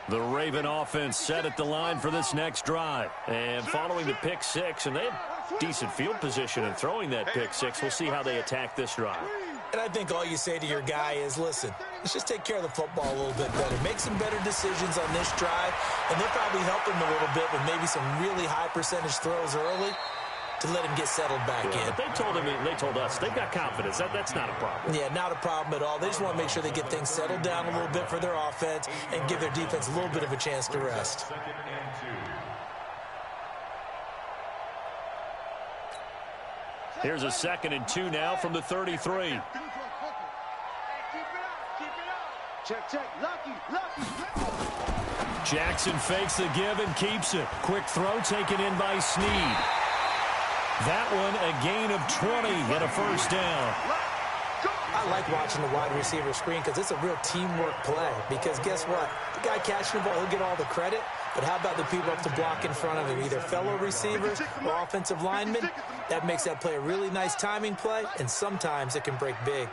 The Raven offense set at the line for this next drive. And following the pick six, and they have decent field position in throwing that pick six. We'll see how they attack this drive. And I think all you say to your guy is, listen, let's just take care of the football a little bit better. Make some better decisions on this drive, and they'll probably help him a little bit with maybe some really high percentage throws early to let him get settled back in. They told us they've got confidence. That's not a problem. Yeah, not a problem at all. They just want to make sure they get things settled down a little bit for their offense and give their defense a little bit of a chance to rest. Here's a 2nd and 2 now from the 33. Jackson fakes the give and keeps it. Quick throw taken in by Snead. That one a gain of 20 and a first down. I like watching the wide receiver screen because it's a real teamwork play. Because guess what? The guy catching the ball, he'll get all the credit. But how about the people up to block in front of him, either fellow receivers or offensive linemen? That makes that play a really nice timing play, and sometimes it can break big.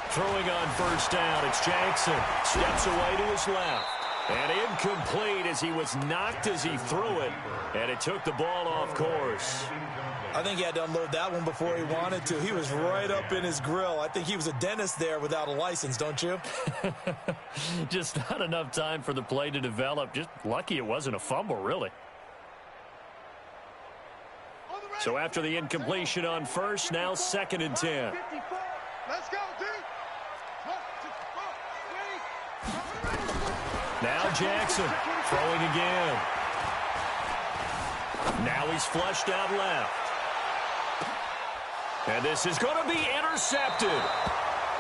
Throwing on first down, it's Jackson. Steps away to his left. And incomplete as he was knocked as he threw it. And it took the ball off course. I think he had to unload that one before he wanted to. He was right up in his grill. I think he was a dentist there without a license, don't you? Just not enough time for the play to develop. Just lucky it wasn't a fumble, really. So after the incompletion on first, now 2nd and 10. Let's go, D. Now Jackson throwing again. Now he's flushed out left. And this is going to be intercepted.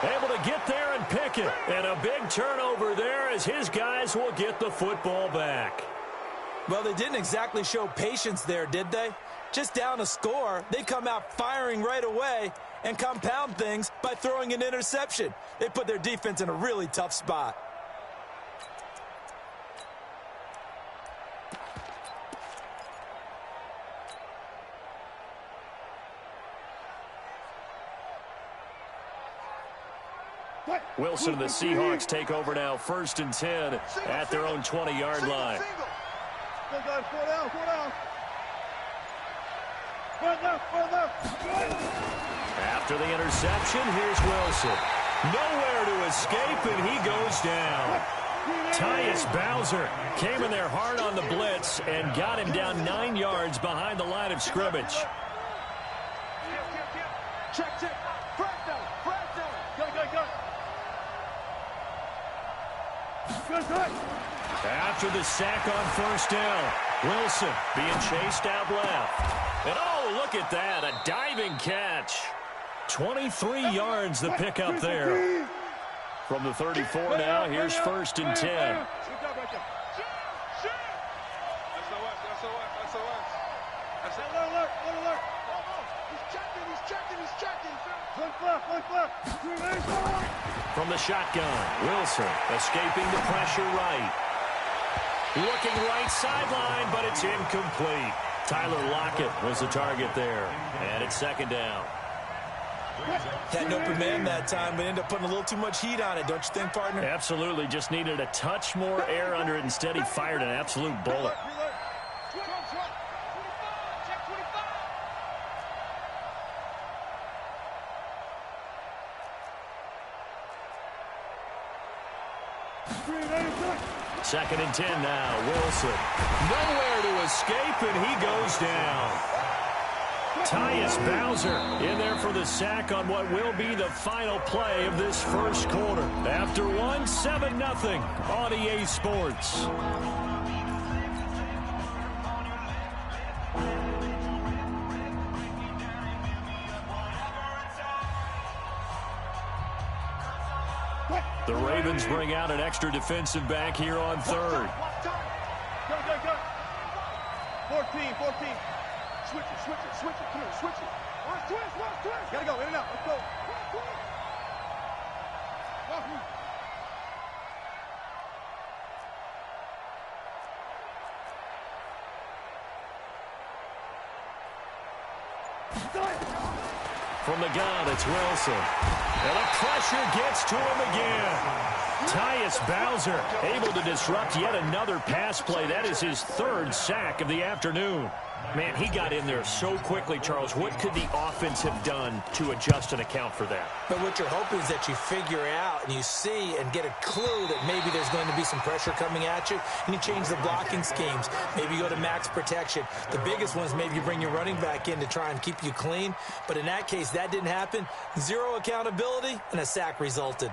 Able to get there and pick it. And a big turnover there as his guys will get the football back. Well, they didn't exactly show patience there, did they? Just down a score, they come out firing right away and compound things by throwing an interception. They put their defense in a really tough spot. Wilson and the Seahawks take over now, 1st and 10 at their own 20-yard line. After the interception, here's Wilson. Nowhere to escape, and he goes down. Tyus Bowser came in there hard on the blitz and got him down 9 yards behind the line of scrimmage. Check. Front down. Go. After the sack on first down, Wilson being chased out left. And oh, look at that, a diving catch. 23 yards the pickup there. From the 34 now, here's 1st and 10. From the shotgun, Wilson escaping the pressure right. Looking right sideline, but it's incomplete. Tyler Lockett was the target there. And it's 2nd down. Had an open man that time, but ended up putting a little too much heat on it, don't you think, partner? Absolutely. Just needed a touch more air under it. Instead, he fired an absolute bullet. Second and 10 now. Wilson. Nowhere to escape, and he goes down. Tyus Bowser in there for the sack on what will be the final play of this first quarter. After one, 7-0 on EA Sports. The Ravens bring out an extra defensive back here on third. Go. 14. Switch it. Come here, switch it. Watch twist. Gotta go, in and out. Let's go. From the gun, it's Wilson. And the pressure gets to him again. Tyus Bowser able to disrupt yet another pass play. That is his third sack of the afternoon. Man, he got in there so quickly, Charles. What could the offense have done to adjust and account for that? But what you're hoping is that you figure out and you see and get a clue that maybe there's going to be some pressure coming at you, and you change the blocking schemes. Maybe you go to max protection. The biggest one is maybe you bring your running back in to try and keep you clean. But in that case, that didn't happen. Zero accountability, and a sack resulted.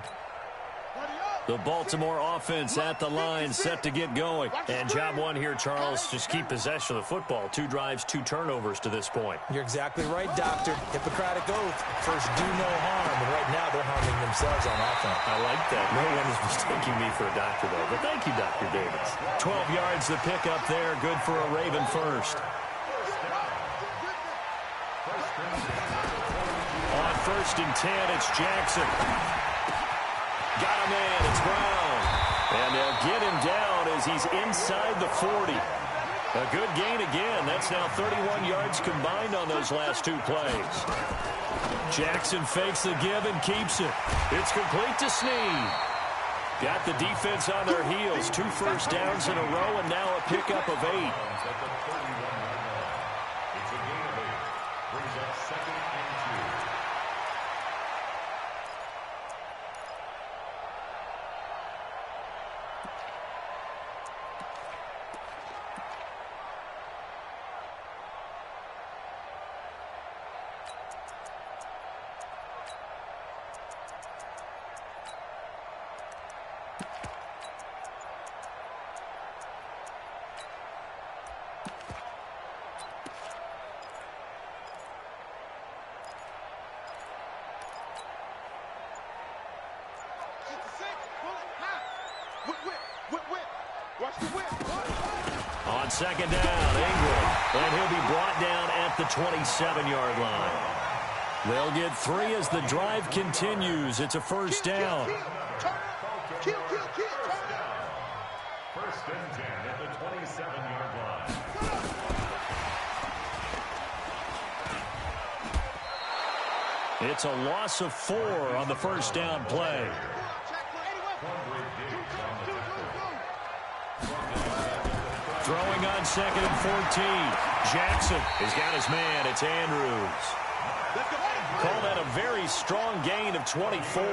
The Baltimore offense at the line, set to get going. And job one here, Charles, just keep possession of the football. 2 drives, 2 turnovers to this point. You're exactly right, Doctor. Hippocratic oath. First, do no harm. And right now, they're harming themselves on offense. I like that. No one is mistaking me for a doctor, though. But thank you, Dr. Davis. 12 yards to pick up there. Good for a Raven first. On 1st and 10, it's Jackson. Got a man, it's Brown. And they'll get him down as he's inside the 40. A good gain again. That's now 31 yards combined on those last 2 plays. Jackson fakes the give and keeps it. It's complete to Snead. Got the defense on their heels. 2 first downs in a row and now a pickup of 8. On 2nd down, Ingram. And he'll be brought down at the 27-yard line. They'll get 3 as the drive continues. It's a first down. Kill. 1st and 10 at the 27-yard line. It's a loss of 4 on the first down play. Throwing on 2nd and 14. Jackson has got his man. It's Andrews. Call that a very strong gain of 24.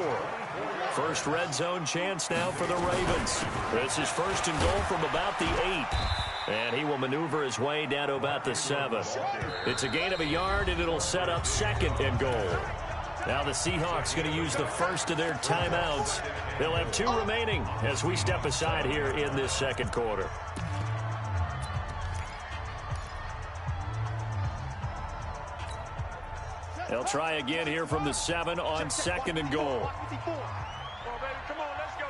First red zone chance now for the Ravens. This is 1st and goal from about the 8. And he will maneuver his way down to about the 7. It's a gain of a yard, and it'll set up 2nd and goal. Now the Seahawks going to use the first of their timeouts. They'll have 2 remaining as we step aside here in this 2nd quarter. They'll try again here from the 7 on 2nd and goal. Come on, baby. Come on, let's go.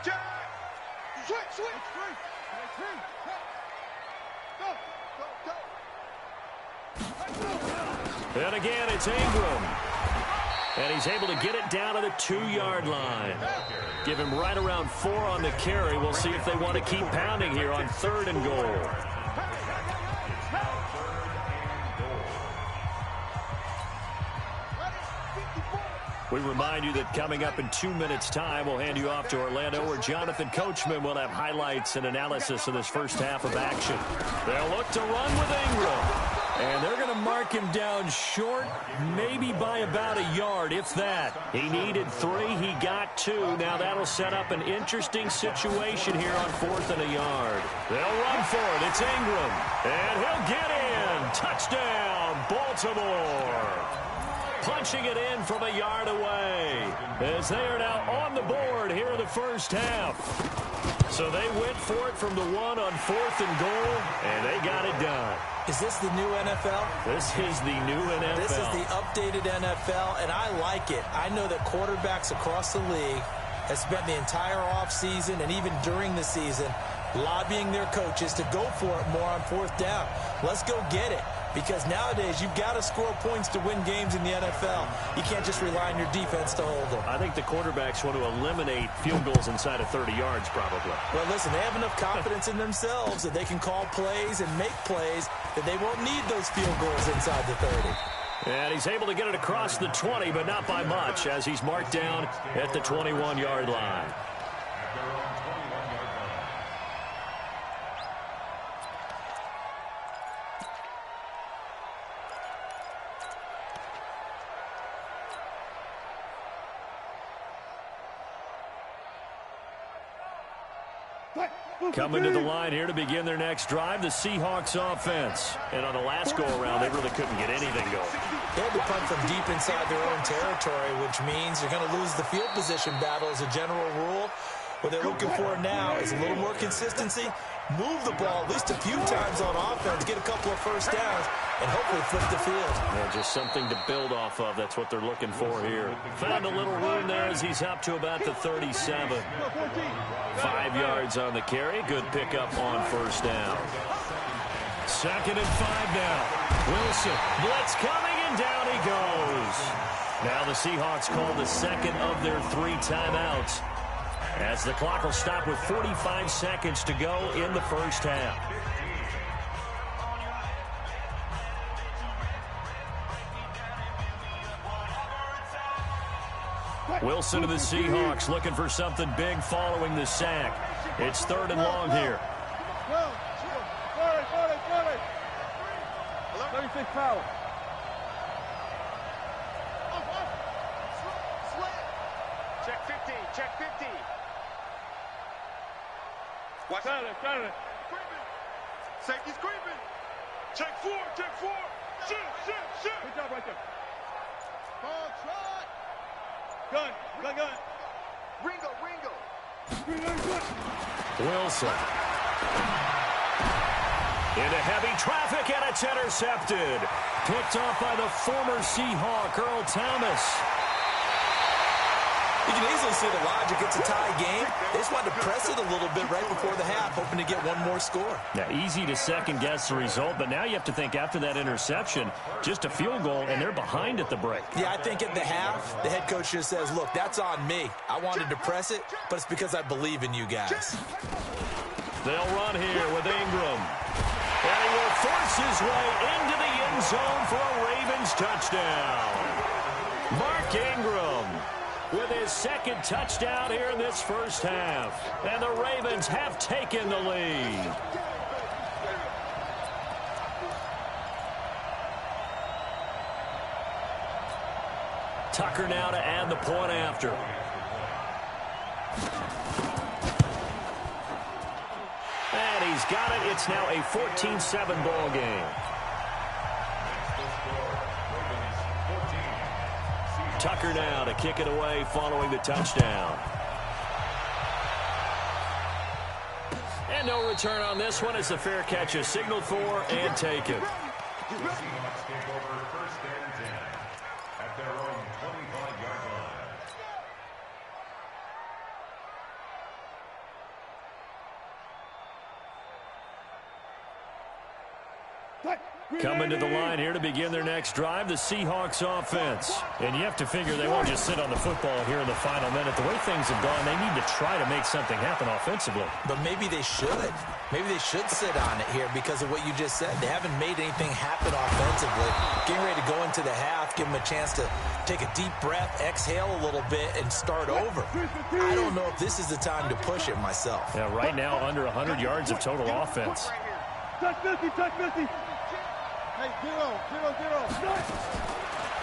Jack! Switch. Go. And again, it's Ingram. And he's able to get it down to the 2-yard line. Give him right around 4 on the carry. We'll see if they want to keep pounding here on 3rd and goal. We remind you that coming up in 2 minutes' time, we'll hand you off to Orlando, where Jonathan Coachman will have highlights and analysis of this first half of action. They'll look to run with Ingram. And they're going to mark him down short, maybe by about a yard, if that. He needed 3. He got 2. Now that'll set up an interesting situation here on 4th and a yard. They'll run for it. It's Ingram. And he'll get in. Touchdown, Baltimore. Punching it in from a yard away as they are now on the board here in the first half. So they went for it from the 1 on 4th and goal, and they got it done. Is this the new NFL? This is the new NFL. This is the updated NFL, and I like it. I know that quarterbacks across the league have spent the entire offseason and even during the season lobbying their coaches to go for it more on 4th down. Let's go get it. Because nowadays, you've got to score points to win games in the NFL. You can't just rely on your defense to hold them. I think the quarterbacks want to eliminate field goals inside of 30 yards, probably. Well, listen, they have enough confidence in themselves that they can call plays and make plays that they won't need those field goals inside the 30. And he's able to get it across the 20, but not by much, as he's marked down at the 21-yard line. Coming to the line here to begin their next drive, the Seahawks offense. And on the last go-around, they really couldn't get anything going. They had to punt from deep inside their own territory, which means you're going to lose the field position battle as a general rule. What they're looking for now is a little more consistency, move the ball at least a few times on offense, get a couple of first downs, and hopefully flip the field. Yeah, just something to build off of. That's what they're looking for here. Found a little room there as he's up to about the 37. 5 yards on the carry. Good pickup on first down. 2nd and 5 now. Wilson, blitz coming, and down he goes. Now the Seahawks call the second of their 3 timeouts, as the clock will stop with 45 seconds to go in the first half. Wilson to the Seahawks looking for something big following the sack. It's 3rd and long here. 36 foul. Check 50, check 50. Watch out. Safety's creeping. Check 4, check 4. Shoot. Good job right there. Ball shot. Gun. Ringo. Wilson. Into heavy traffic, and it's intercepted. Picked off by the former Seahawk, Earl Thomas. You can easily see the logic. It's a tie game. They just wanted to press it a little bit right before the half, hoping to get one more score. Now, easy to second-guess the result, but now you have to think after that interception, just a field goal, and they're behind at the break. Yeah, I think at the half, the head coach just says, look, that's on me. I wanted to press it, but it's because I believe in you guys. They'll run here with Ingram. And he will force his way into the end zone for a Ravens touchdown. Mark Ingram with his 2nd touchdown here in this first half. And the Ravens have taken the lead. Tucker now to add the point after. And he's got it. It's now a 14-7 ball game. Tucker now to kick it away following the touchdown. And no return on this one as the fair catch is signaled for and taken. Coming to the line here to begin their next drive, the Seahawks offense. And you have to figure they won't just sit on the football here in the final minute. The way things have gone, they need to try to make something happen offensively. But maybe they should. Maybe they should sit on it here because of what you just said. They haven't made anything happen offensively. Getting ready to go into the half, give them a chance to take a deep breath, exhale a little bit, and start over. I don't know if this is the time to push it myself. Yeah, right now, under 100 yards of total offense. Touch 50. Hey, 0.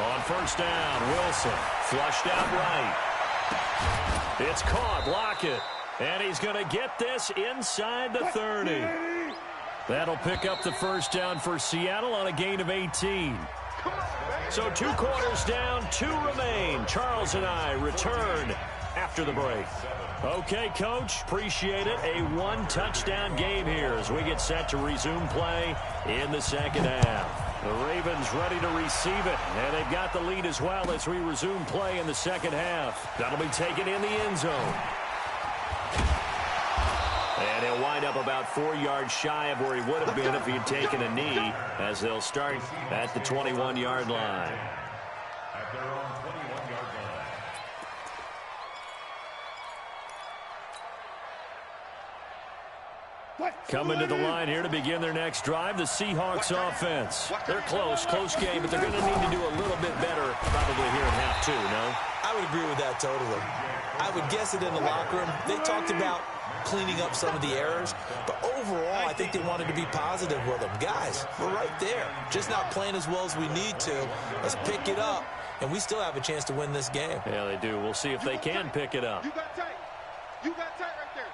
On first down, Wilson flushed out right. It's caught, block it. And he's going to get this inside the 30. That'll pick up the first down for Seattle on a gain of 18. So 2 quarters down, 2 remain. Charles and I return after the break. Okay, Coach, appreciate it. A 1-touchdown game here as we get set to resume play in the second half. The Ravens ready to receive it, and they've got the lead as well as we resume play in the second half. That'll be taken in the end zone. And he'll wind up about 4 yards shy of where he would have been if he had taken a knee, as they'll start at the 21-yard line. At their own 21-yard line. Coming to the line here to begin their next drive, the Seahawks offense. They're close game, but they're going to need to do a little bit better probably here in half two, no? I would agree with that totally. I would guess it in the locker room. They talked about cleaning up some of the errors, but overall, I think they wanted to be positive with them. Guys, we're right there. Just not playing as well as we need to. Let's pick it up, and we still have a chance to win this game. Yeah, they do. We'll see if they can pick it up. You got tight. You got tight right there.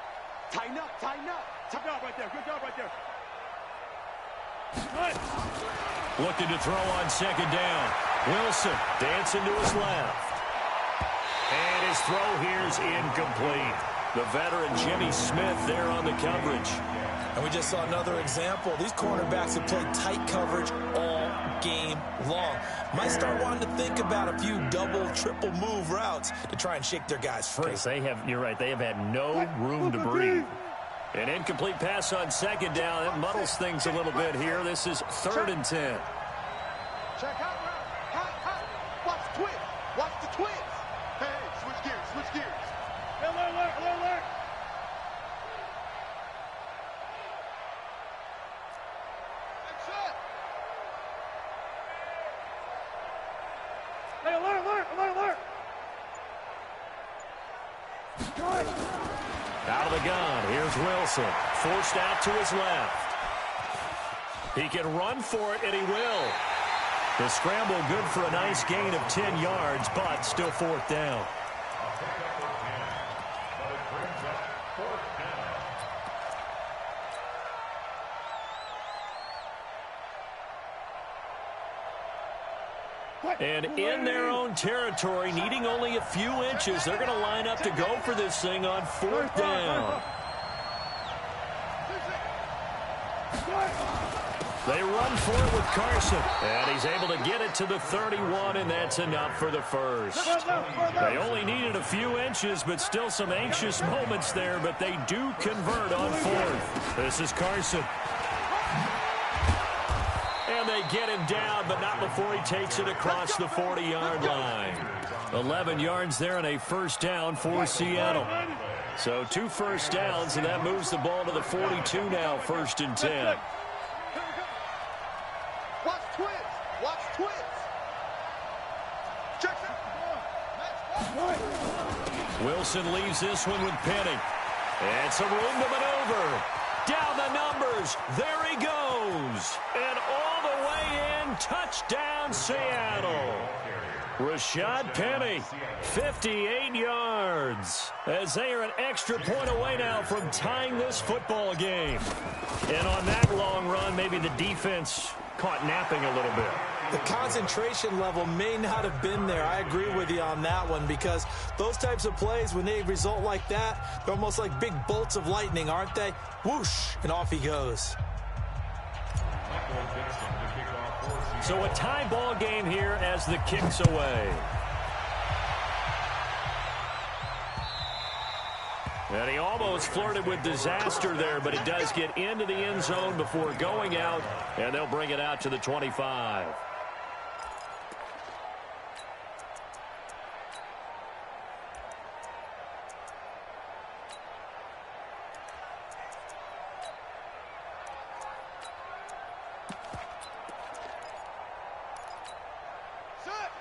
Tighten up, tighten up. Good job right there. Good job right there. Looking to throw on second down. Wilson dancing to his left. And his throw here is incomplete. The veteran Jimmy Smith there on the coverage. And we just saw another example. These cornerbacks have played tight coverage all game long. Might start wanting to think about a few double, triple move routes to try and shake their guys free. You're right, they have had no room to breathe. An incomplete pass on second down. That muddles things a little bit here. This is 3rd and 10. Check out. Hot. Watch the twins. Watch the twins. Hey, switch gears. Alert. Action. Hey, alert. Out of the gun. Here's Wilson. Forced out to his left. He can run for it, and he will. The scramble good for a nice gain of 10 yards, but still 4th down. And in their own territory, needing only a few inches, they're going to line up to go for this thing on 4th down. They run for it with Carson, and he's able to get it to the 31, and that's enough for the first. They only needed a few inches, but still some anxious moments there, but they do convert on 4th. This is Carson. And they get him down, but not before he takes it across the 40-yard line. 11 yards there and a first down for Seattle. So 2 first downs, and that moves the ball to the 42 now, 1st and 10. Watch twins. Check it. Wilson leaves this one with Penny. And some room to maneuver. Down the numbers. There he goes. And all the way in. Touchdown, Seattle. Rashad Penny, 58 yards. As they are an extra point away now from tying this football game. And on that long run, maybe the defense caught napping a little bit. The concentration level may not have been there. I agree with you on that one, because those types of plays, when they result like that, they're almost like big bolts of lightning, aren't they? Whoosh, and off he goes. So a tie ball game here as the kick's away. And he almost flirted with disaster there, but it does get into the end zone before going out, and they'll bring it out to the 25.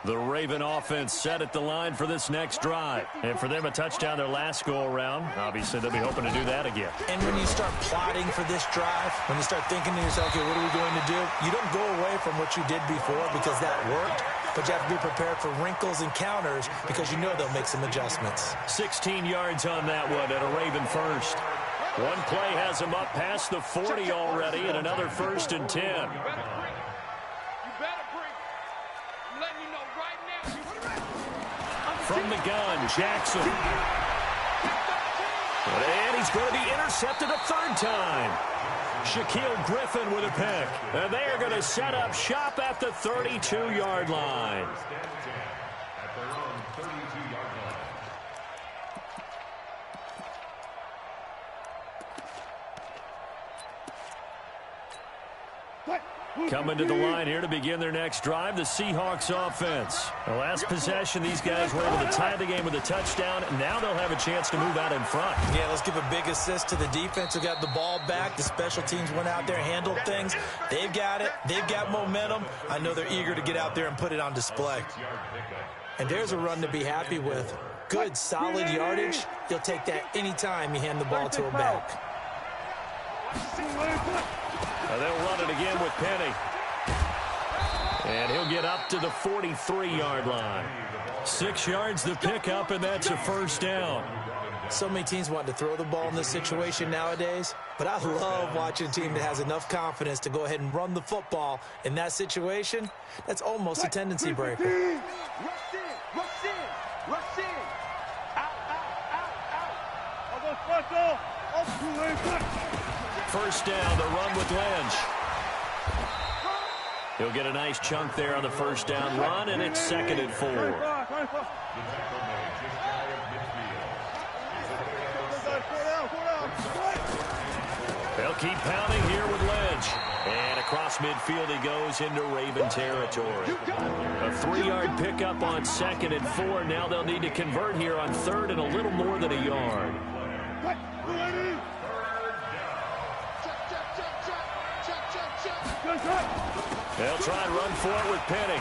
The Raven offense set at the line for this next drive. And for them, a touchdown their last go-around. Obviously, they'll be hoping to do that again. And when you start plotting for this drive, when you start thinking to yourself, okay, what are we going to do? You don't go away from what you did before because that worked, but you have to be prepared for wrinkles and counters because you know they'll make some adjustments. 16 yards on that one at a Raven first. One play has them up past the 40 already, and another 1st and 10. From the gun, Jackson. And he's going to be intercepted a 3rd time. Shaquille Griffin with a pick. And they are going to set up shop at the 32-yard line. Coming to the line here to begin their next drive, the Seahawks offense. The last possession, these guys were able to tie the game with a touchdown, and now they'll have a chance to move out in front. Yeah, let's give a big assist to the defense who got the ball back. The special teams went out there and handled things. They've got it. They've got momentum. I know they're eager to get out there and put it on display. And there's a run to be happy with. Good, solid yardage. You'll take that anytime you hand the ball to a back. They'll run it again with Penny. And he'll get up to the 43-yard line. 6 yards the pickup, and that's a first down. So many teams want to throw the ball in this situation nowadays, but I love watching a team that has enough confidence to go ahead and run the football in that situation. That's almost a tendency breaker. Rush in, rush in, rush in. Out, out, out, out. First down, the run with Lynch. He'll get a nice chunk there on the first down run, and it's 2nd and 4. They'll keep pounding here with Lynch. And across midfield he goes into Raven territory. A 3-yard pickup on 2nd and 4. Now they'll need to convert here on 3rd and a little more than a yard. They'll try and run for it with Penny.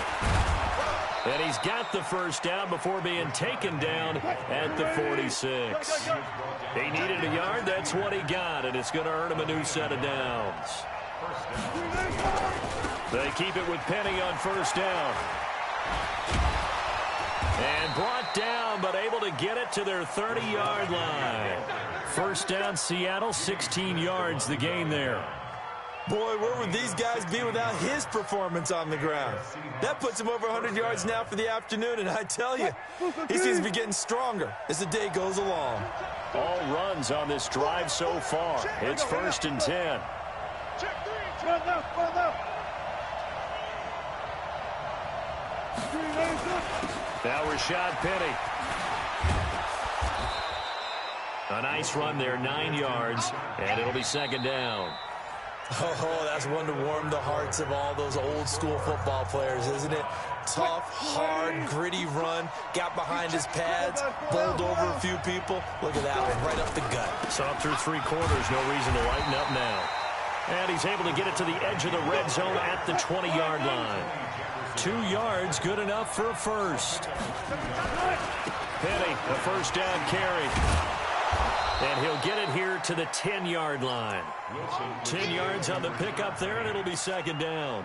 And he's got the first down before being taken down at the 46. He needed a yard. That's what he got, and it's going to earn him a new set of downs. They keep it with Penny on first down. And brought down, but able to get it to their 30-yard line. First down, Seattle, 16 yards the gain there. Boy, where would these guys be without his performance on the ground? That puts him over 100 yards now for the afternoon, and I tell you, he seems to be getting stronger as the day goes along. All runs on this drive so far. It's 1st and 10. Now Rashad Penny. A nice run there, 9 yards, and it'll be 2nd down. Oh, that's one to warm the hearts of all those old-school football players, isn't it? Tough, hard, gritty run, got behind his pads, bowled over a few people. Look at that one, right up the gut. Saw him through 3 quarters, no reason to lighten up now. And he's able to get it to the edge of the red zone at the 20-yard line. 2 yards, good enough for a first. Penny, a first down carry. And he'll get it here to the 10-yard line. 10 yards on the pickup there, and it'll be 2nd down.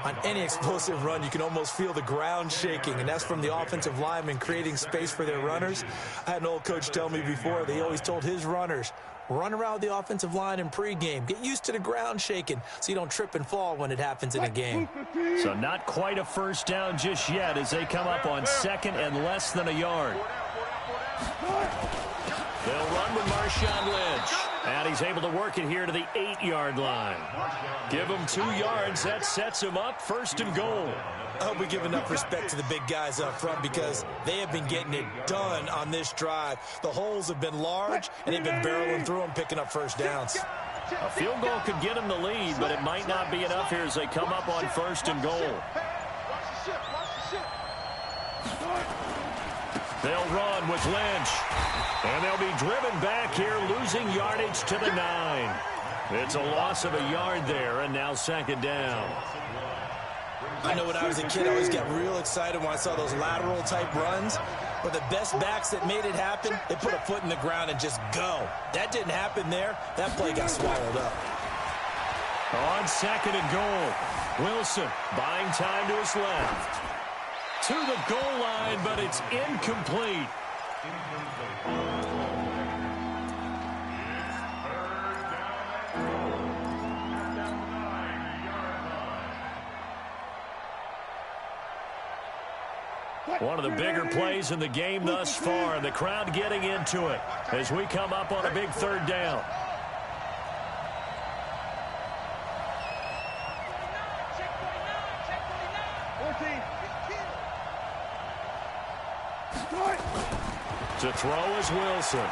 On any explosive run, you can almost feel the ground shaking, and that's from the offensive linemen creating space for their runners. I had an old coach tell me before, they always told his runners, run around the offensive line in pregame. Get used to the ground shaking so you don't trip and fall when it happens in a game. So not quite a first down just yet as they come up on 2nd and less than a yard. They'll run with Marshawn Lynch. And he's able to work it here to the 8-yard line. Give him 2 yards. That sets him up 1st and goal. I hope we give enough respect to the big guys up front because they have been getting it done on this drive. The holes have been large, and they've been barreling through them, picking up first downs. A field goal could get them the lead, but it might not be enough here as they come up on 1st and goal. They'll run with Lynch. And they'll be driven back here, losing yardage to the 9. It's a loss of a yard there, and now 2nd down. I know when I was a kid, I always got real excited when I saw those lateral-type runs. But the best backs that made it happen, they put a foot in the ground and just go. That didn't happen there. That play got swallowed up. On 2nd and goal, Wilson buying time to his left. To the goal line, but it's incomplete. One of the bigger plays in the game thus far, and the crowd getting into it as we come up on a big 3rd down. To throw is Wilson.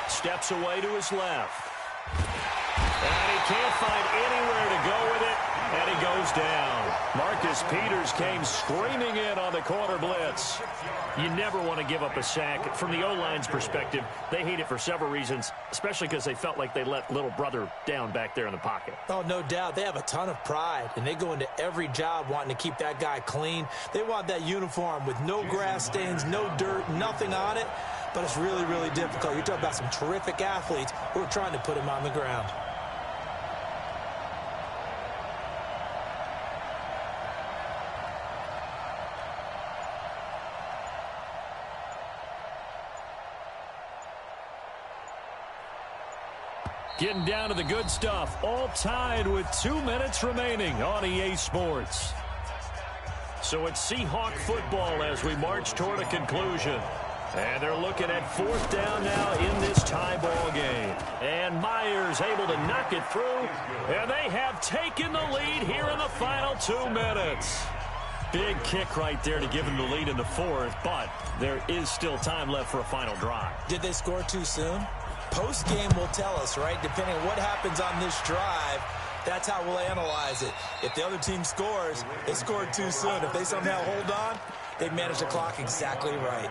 Steps away to his left. And he can't find anywhere to go with it. goes down. Marcus Peters came screaming in on the corner blitz. You never want to give up a sack. From the O-line's perspective, they hate it for several reasons, especially because they felt like they let little brother down back there in the pocket. Oh, no doubt. They have a ton of pride, and they go into every job wanting to keep that guy clean. They want that uniform with no grass stains, no dirt, nothing on it, but it's really, really difficult. You're talking about some terrific athletes who are trying to put him on the ground. Getting down to the good stuff, all tied with 2 minutes remaining on EA Sports. So it's Seahawk football as we march toward a conclusion. And they're looking at 4th down now in this tie ball game. And Myers able to knock it through. And they have taken the lead here in the final 2 minutes. Big kick right there to give them the lead in the 4th, but there is still time left for a final drive. Did they score too soon? Post-game will tell us, right? Depending on what happens on this drive, that's how we'll analyze it. If the other team scores, they scored too soon. If they somehow hold on, they managed the clock exactly right.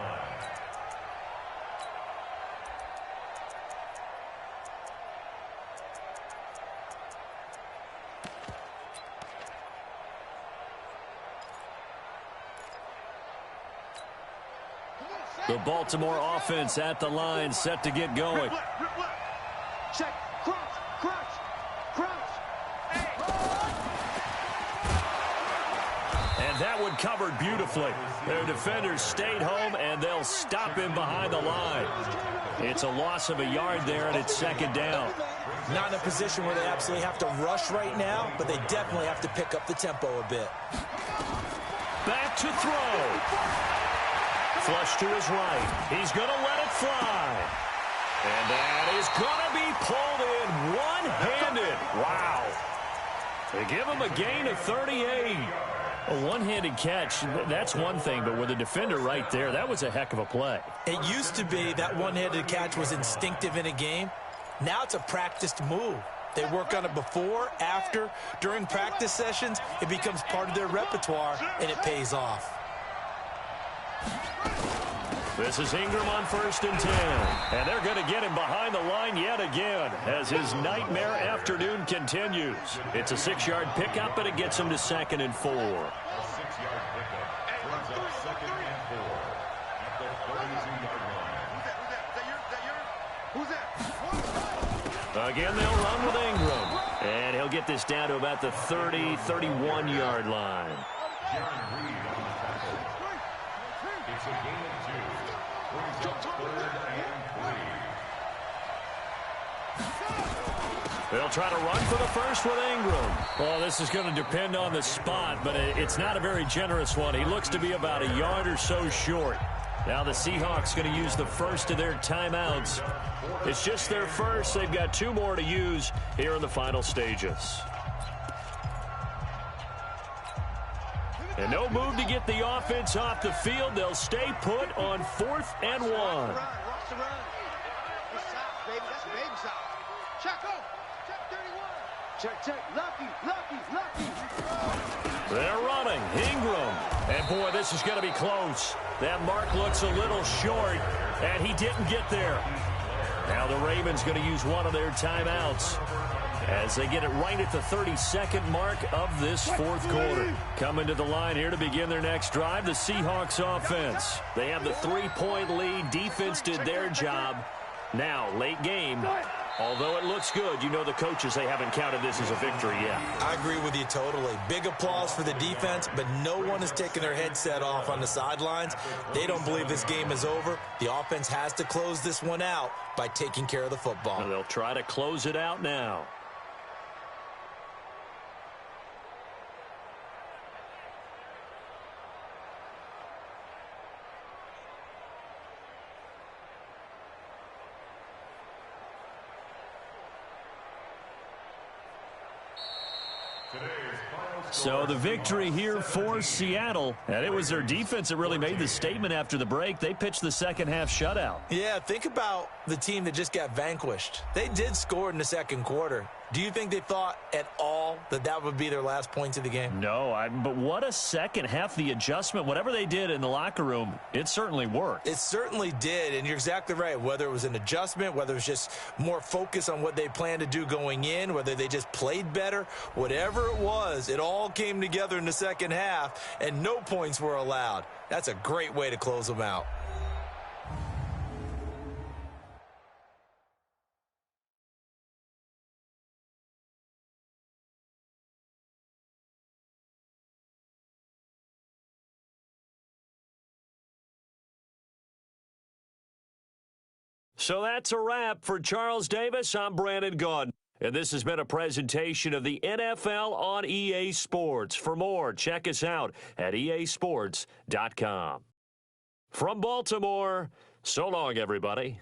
The Baltimore offense at the line, set to get going. Check, crouch. And that one covered beautifully. Their defenders stayed home, and they'll stop him behind the line. It's a loss of a yard there, and it's 2nd down. Not in a position where they absolutely have to rush right now, but they definitely have to pick up the tempo a bit. Back to throw. Flush to his right. He's going to let it fly. And that is going to be pulled in one-handed. Wow. They give him a gain of 38. A one-handed catch, that's one thing, but with a defender right there, that was a heck of a play. It used to be that one-handed catch was instinctive in a game. Now it's a practiced move. They work on it before, after, during practice sessions. It becomes part of their repertoire, and it pays off. This is Ingram on 1st and 10. And they're going to get him behind the line yet again as his nightmare afternoon continues. It's a 6-yard pickup, and it gets him to 2nd and 4. 6-yard pickup brings up 2nd and 4 at the 32-yard line. Who's that? Again, they'll run with Ingram. And he'll get this down to about the 30, 31-yard line. Jaron Reed on the tackle. It's a gain of 2. Brings up 3rd and 3. They'll try to run for the first with Ingram. Well, this is going to depend on the spot, but it's not a very generous one. He looks to be about a yard or so short. Now the Seahawks going to use the first of their timeouts. It's just their first. They've got 2 more to use here in the final stages. And no move to get the offense off the field. They'll stay put on 4th and 1. Watch the run. That's south, baby. That's baby south. Check up. Check 31. Check. Lucky. They're running. Ingram. And, boy, this is going to be close. That mark looks a little short, and he didn't get there. Now the Ravens going to use one of their timeouts as they get it right at the 32nd mark of this 4th quarter. Coming to the line here to begin their next drive, the Seahawks offense. They have the 3-point lead. Defense did their job. Now, late game, although it looks good, you know the coaches, they haven't counted this as a victory yet. I agree with you totally. Big applause for the defense, but no one is taking their headset off on the sidelines. They don't believe this game is over. The offense has to close this one out by taking care of the football. And they'll try to close it out now. Today's So the victory here for Seattle, and it was their defense that really made the statement after the break. They pitched the second half shutout. Yeah, think about the team that just got vanquished. They did score in the second quarter. Do you think they thought at all that that would be their last points of the game? No, but what a second half. The adjustment, whatever they did in the locker room, it certainly worked. It certainly did, and you're exactly right. Whether it was an adjustment, whether it was just more focus on what they planned to do going in, whether they just played better, whatever it was, it all came together in the second half, and no points were allowed. That's a great way to close them out. So that's a wrap for Charles Davis. I'm Brandon Gaudin, and this has been a presentation of the NFL on EA Sports. For more, check us out at easports.com. From Baltimore, so long, everybody.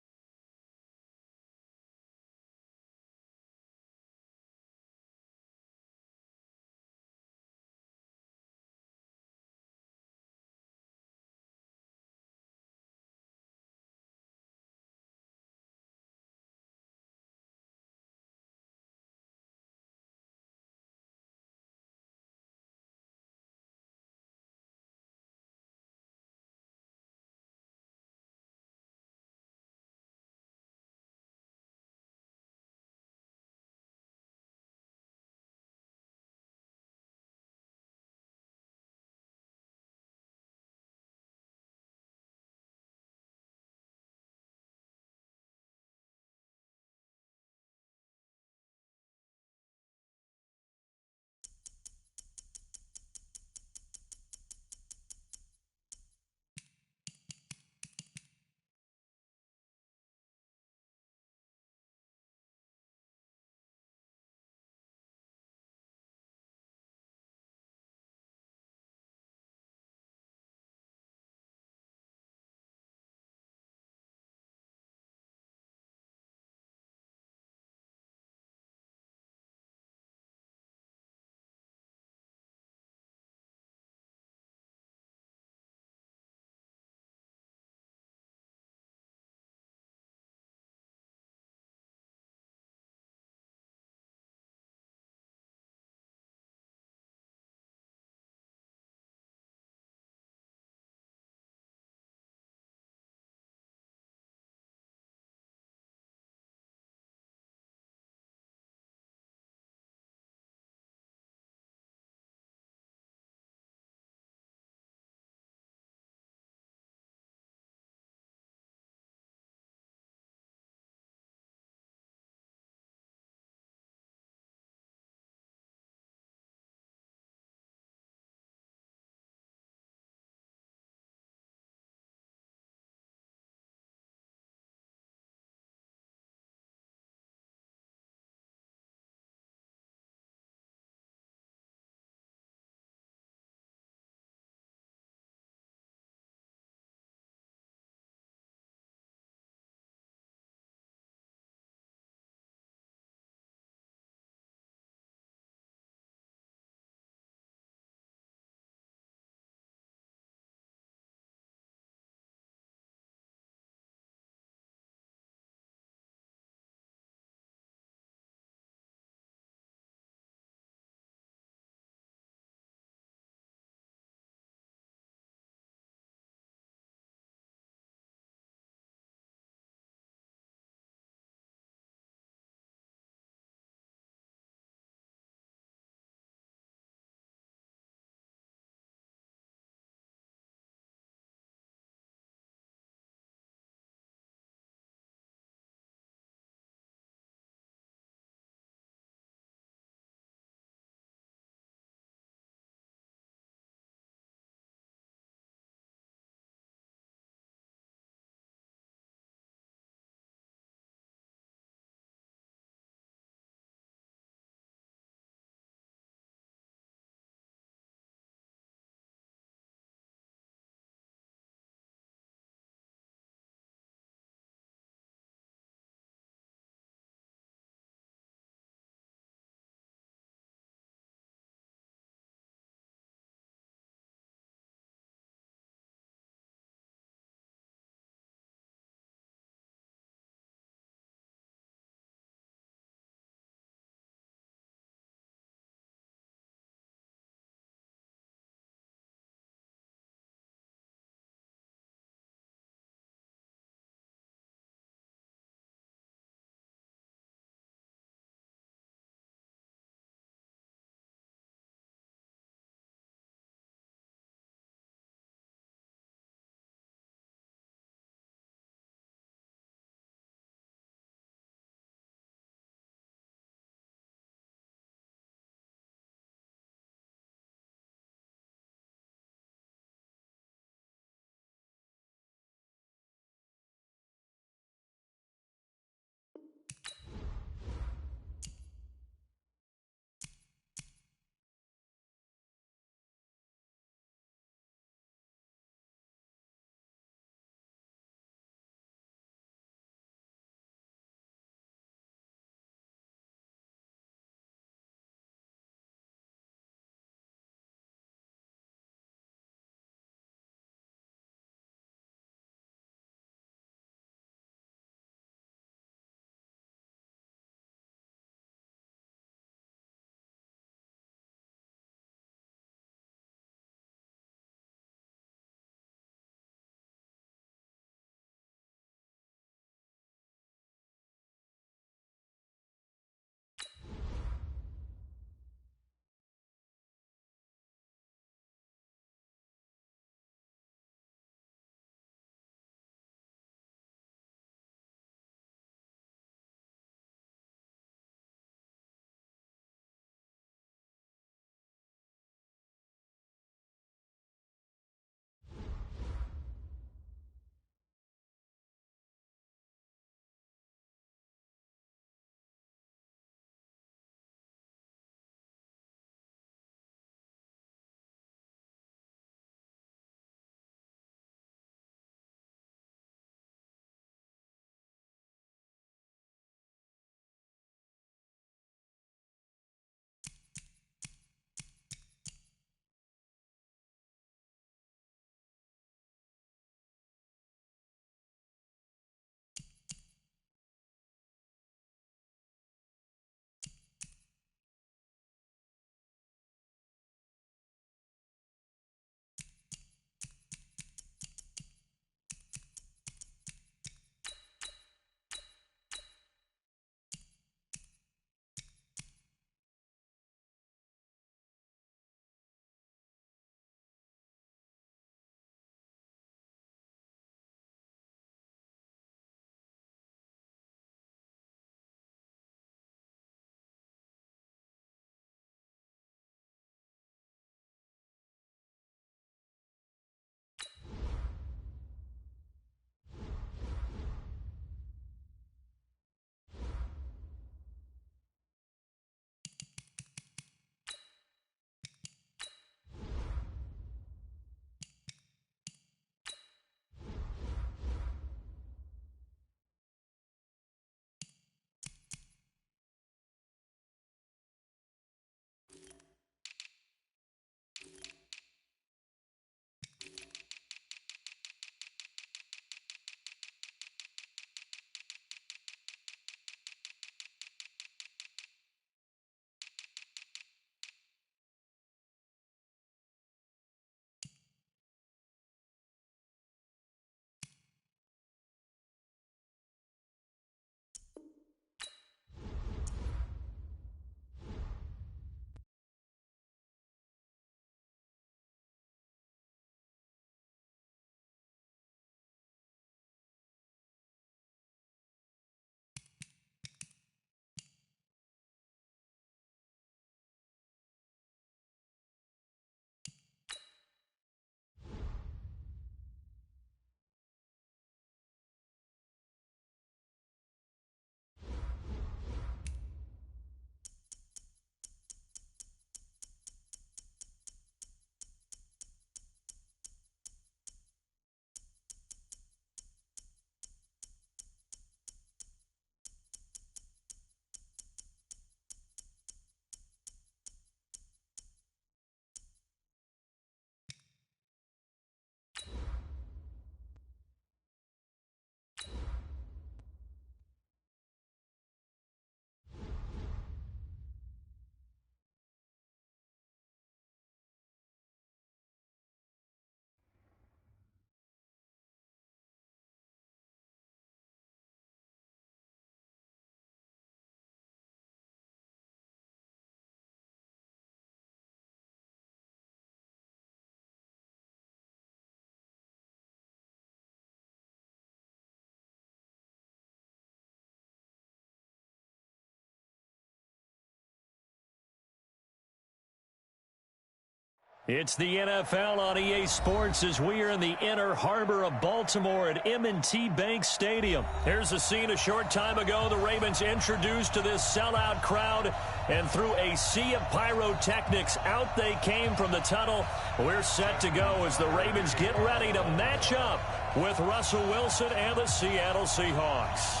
It's the NFL on EA Sports as we are in the inner harbor of Baltimore at M&T Bank Stadium. Here's a scene a short time ago. The Ravens introduced to this sellout crowd, and through a sea of pyrotechnics, out they came from the tunnel. We're set to go as the Ravens get ready to match up with Russell Wilson and the Seattle Seahawks.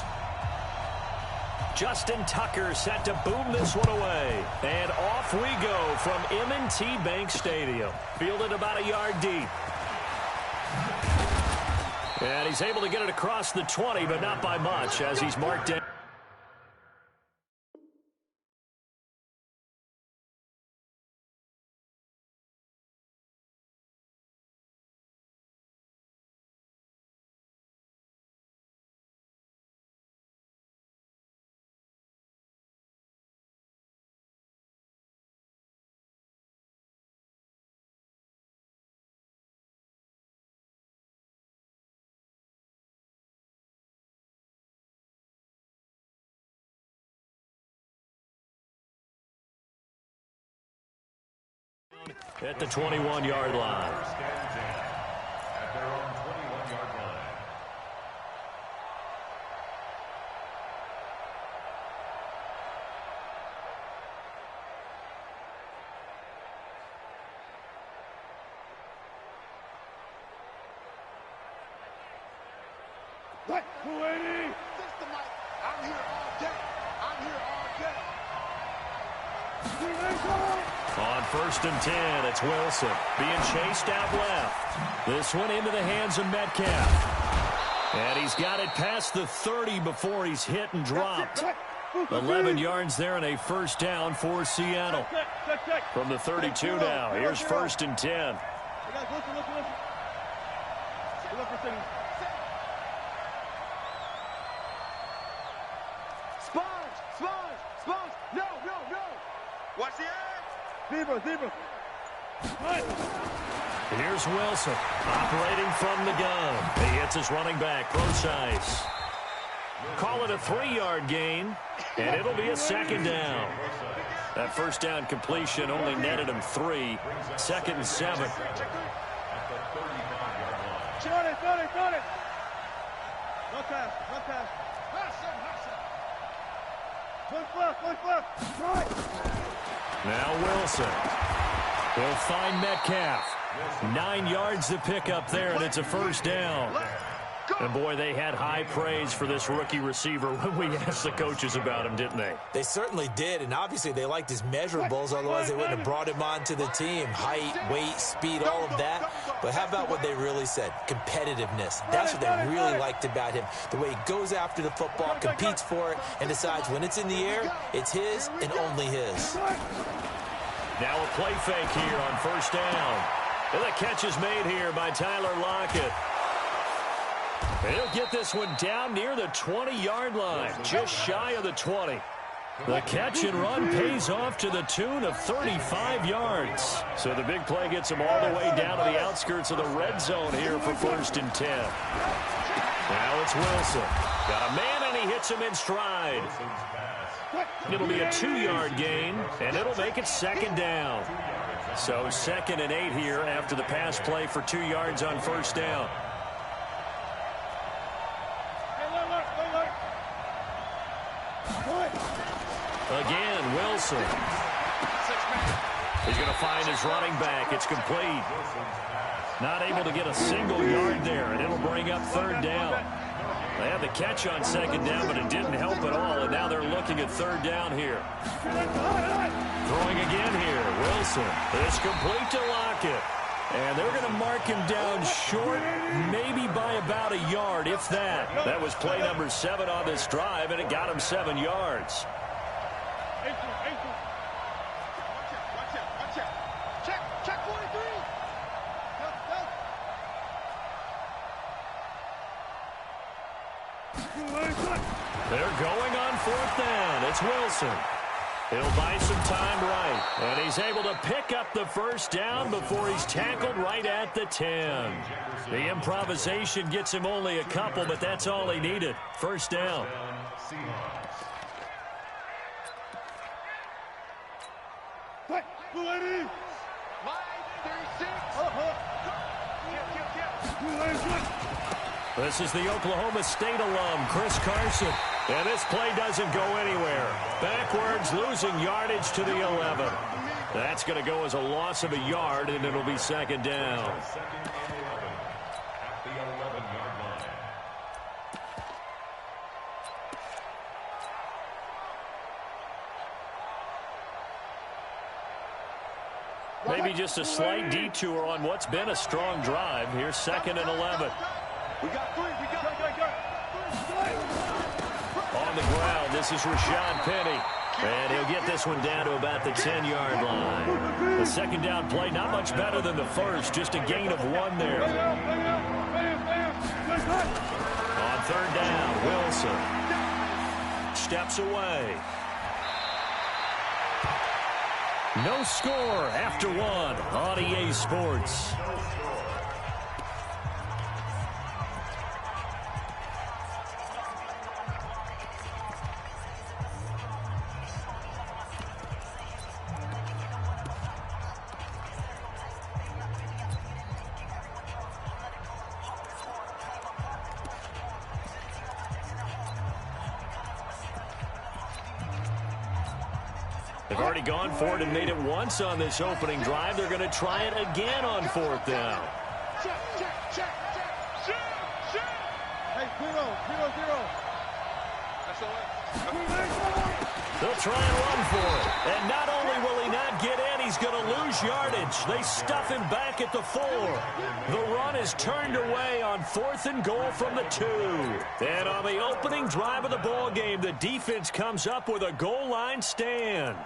Justin Tucker set to boom this one away. And off we go from M&T Bank Stadium. Fielded about a yard deep. And he's able to get it across the 20, but not by much as he's marked down. At the 21-yard line. At their own 21-yard line. Right, 280. System Mike. I'm here all day. I'm here all day. On 1st and 10, it's Wilson being chased out left. This one into the hands of Metcalf. And he's got it past the 30 before he's hit and dropped. 11 yards there and a first down for Seattle. From the 32 now, here's 1st and 10. Sponge. No. Watch the edge. Zebra. Here's Wilson operating from the gun. He hits his running back, precise. Call it a 3-yard gain, and it'll be a second down. That first down completion only netted him 3. 2nd and 7. Got it. No pass. One fluff. Right. Now Wilson. He'll find Metcalf. 9 yards to pick up there, and it's a first down. And, boy, they had high praise for this rookie receiver when we asked the coaches about him, didn't they? They certainly did, and obviously they liked his measurables, otherwise they wouldn't have brought him onto the team. Height, weight, speed, all of that. But how about what they really said? Competitiveness. That's what they really liked about him. The way he goes after the football, competes for it, and decides when it's in the air, it's his and only his. Now a play fake here on first down. And the catch is made here by Tyler Lockett. He'll get this one down near the 20-yard line, just shy of the 20. The catch and run pays off to the tune of 35 yards. So the big play gets him all the way down to the outskirts of the red zone here for 1st and 10. Now it's Wilson. Got a man, and he hits him in stride. It'll be a 2-yard gain, and it'll make it 2nd down. So 2nd and 8 here after the pass play for 2 yards on first down. Again, Wilson. He's going to find his running back. It's complete. Not able to get a single yard there, and it'll bring up 3rd down. They had the catch on 2nd down, but it didn't help at all, and now they're looking at 3rd down here. Throwing again here, Wilson. It's complete to Lockett. And they're going to mark him down short, maybe by about a yard, if that. That was play number 7 on this drive, and it got him 7 yards. Check 43. They're going on 4th down. It's Wilson. He'll buy some time right. And he's able to pick up the first down before he's tackled right at the 10. The improvisation gets him only a couple, but that's all he needed. First down. This is the Oklahoma State alum, Chris Carson. And this play doesn't go anywhere. Backwards, losing yardage to the 11. That's going to go as a loss of a yard, and it'll be second down. Second and 11 at the 11-yard line. Maybe just a slight detour on what's been a strong drive. Here's second and 11. We got three. We got. On the ground, this is Rashad Penny. And he'll get this one down to about the 10-yard line. The second down play, not much better than the first, just a gain of 1 there. On third down, Wilson steps away. No score after 1 on EA Sports. They've already gone for it and made it once on this opening drive. They're going to try it again on fourth down. Check. Hey, 0-0. They'll try and run for it. And not only will he not get in, he's going to lose yardage. They stuff him back at the 4. The run is turned away on 4th and goal from the 2. And on the opening drive of the ball game, the defense comes up with a goal line stand.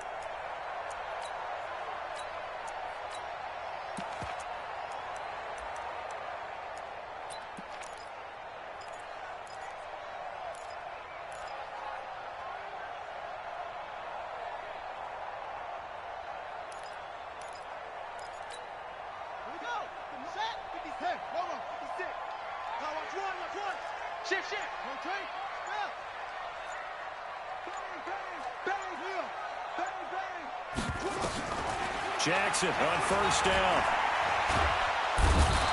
Jackson on first down.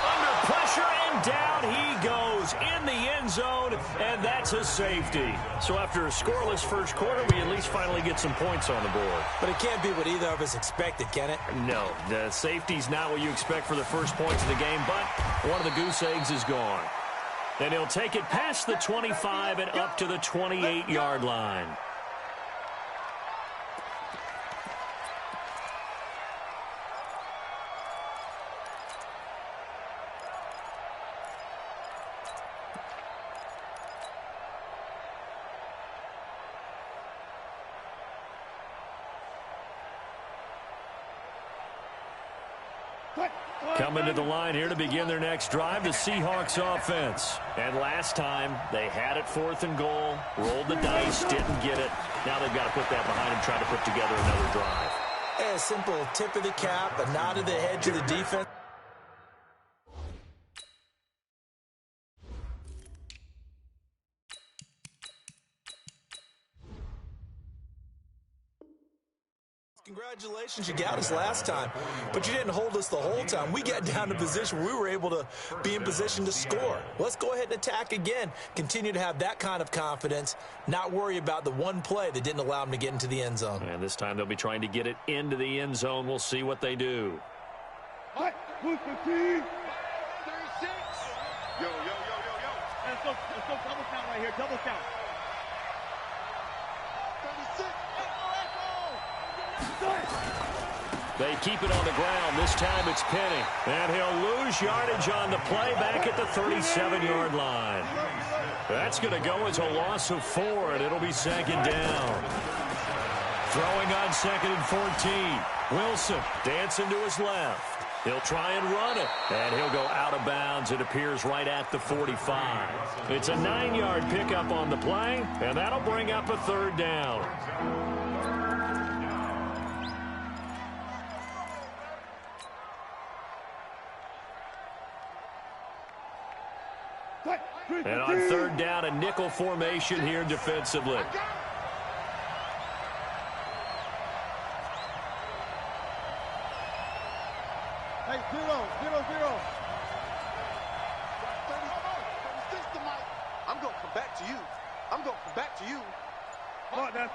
Under pressure and down he goes in the end zone, and that's a safety. So after a scoreless first quarter, we at least finally get some points on the board. But it can't be what either of us expected, can it? No, the safety's not what you expect for the first points of the game, but one of the goose eggs is gone. And he'll take it past the 25 and up to the 28-yard line. Coming to the line here to begin their next drive, the Seahawks offense. And last time, they had it 4th and goal, rolled the dice, didn't get it. Now they've got to put that behind them, try to put together another drive. A simple tip of the cap, a nod of the head to the defense. Congratulations, you got us last time, but you didn't hold us the whole time. We got down to position where we were able to be in position to score. Let's go ahead and attack again. Continue to have that kind of confidence, not worry about the one play that didn't allow them to get into the end zone. And this time they'll be trying to get it into the end zone. We'll see what they do. All right, who's the team? 36. Yo. Let's go double count right here, double count. 36. They keep it on the ground. This time it's Penny. And he'll lose yardage on the play back at the 37-yard line. That's going to go as a loss of 4, and it'll be second down. Throwing on second and 14. Wilson dancing to his left. He'll try and run it, and he'll go out of bounds. It appears right at the 45. It's a 9-yard pickup on the play, and that'll bring up a third down. And on third down, a nickel formation here defensively. Hey, 0. going to come back to you. I'm going to come back to you. Mark that.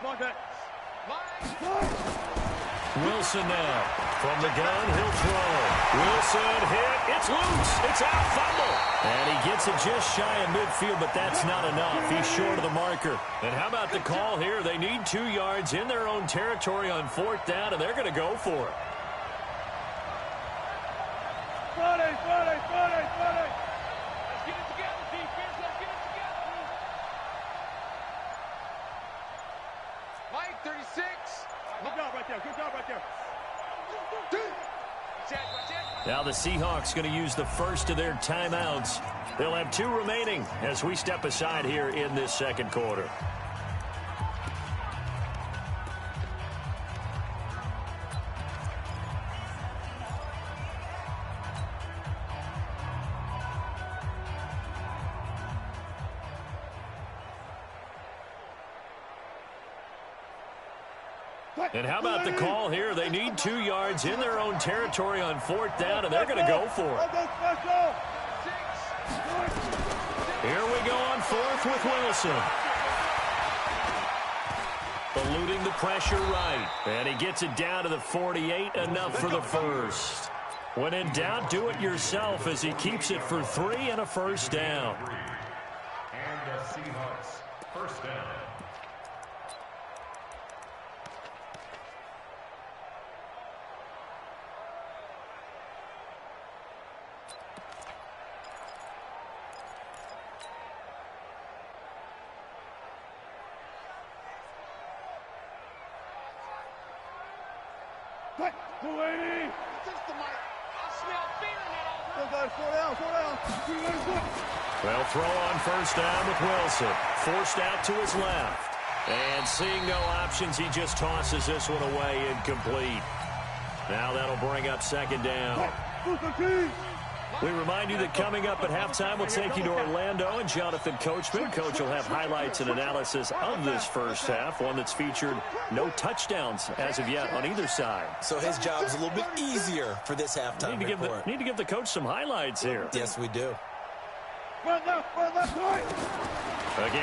Wilson now. From the gun, he'll throw. Wilson hit. It's loose. It's out. Fumble. And he gets it just shy of midfield, but that's not enough. He's short of the marker. And how about the call here? They need 2 yards in their own territory on 4th down, and they're going to go for it. Friday. Let's get it together, defense. Let's get it together. Mike, 36. Good job right there. Now the Seahawks going to use the first of their timeouts. They'll have 2 remaining as we step aside here in this second quarter. And how about the call here? They need 2 yards in their own territory on 4th down, and they're going to go for it. Here we go on 4th with Wilson. Eluding the pressure right. And he gets it down to the 48, enough for the first. When in doubt, do it yourself as he keeps it for 3 and a first down. And the Seahawks first down. Well, throw on first down with Wilson. Forced out to his left. And seeing no options, he just tosses this one away, incomplete. Now that'll bring up 2nd down. We remind you that coming up at halftime, we'll take you to Orlando and Jonathan Coachman. Coach will have highlights and analysis of this first half, one that's featured no touchdowns as of yet on either side. So his job's a little bit easier for this halftime report. Need to give the coach some highlights here. Yes, we do. Again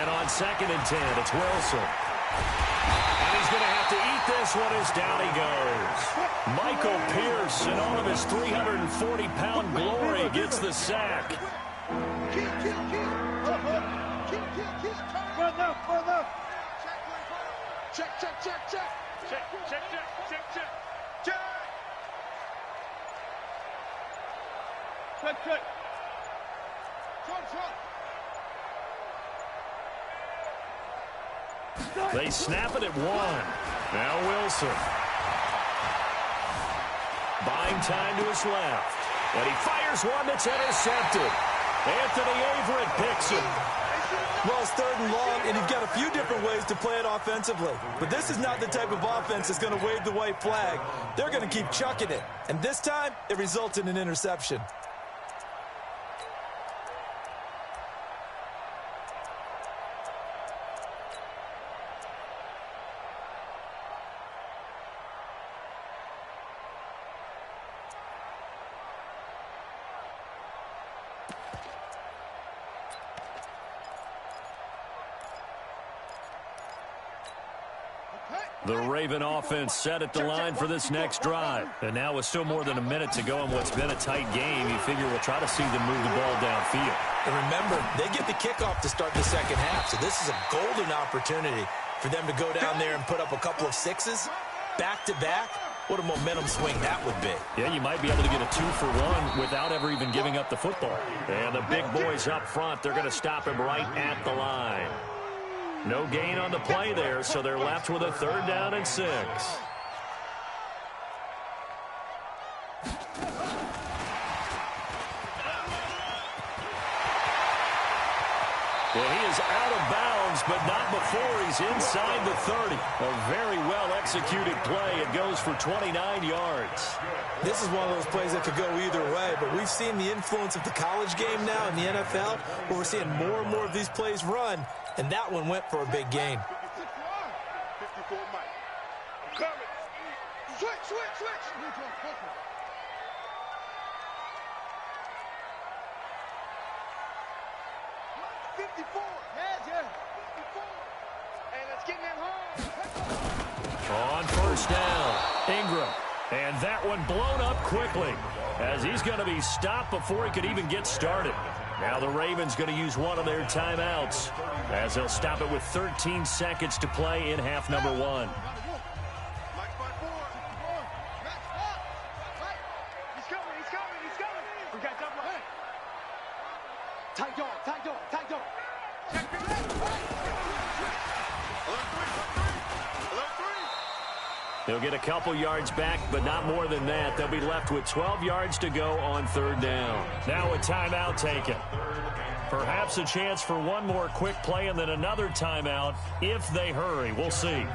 on 2nd and 10, it's Wilson. And he's going to have to eat this one as down he goes. Michael Pierce, in all of his 340-pound glory, gets the sack. Check. They snap it at 1. Now Wilson. Buying time to his left. And he fires one that's intercepted. Anthony Averett picks it. Well, it's 3rd and long, and you've got a few different ways to play it offensively. But this is not the type of offense that's going to wave the white flag. They're going to keep chucking it. And this time, it results in an interception. The Raven offense set at the line for this next drive. And now with still more than a minute to go in what's been a tight game, you figure we'll try to see them move the ball downfield. And remember, they get the kickoff to start the second half, so this is a golden opportunity for them to go down there and put up a couple of 6s back-to-back. What a momentum swing that would be. Yeah, you might be able to get a 2-for-1 without ever even giving up the football. And the big boys up front, they're going to stop him right at the line. No gain on the play there, so they're left with a 3rd down and 6. Well, he is out of bounds, but not before he's inside the 30. A very well-executed play. It goes for 29 yards. This is one of those plays that could go either way, but we've seen the influence of the college game now in the NFL, where we're seeing more and more of these plays run, and that one went for a big gain. 54 Mike. I'm coming. Switch. 54. Yeah. 54. Hey, let's get them home. On first down, Ingram. And that one blown up quickly as he's going to be stopped before he could even get started. Now the Ravens going to use one of their timeouts as they'll stop it with 13 seconds to play in half number 1. They'll get a couple yards back, but not more than that. They'll be left with 12 yards to go on third down. Now a timeout taken. Perhaps a chance for one more quick play and then another timeout if they hurry. We'll see.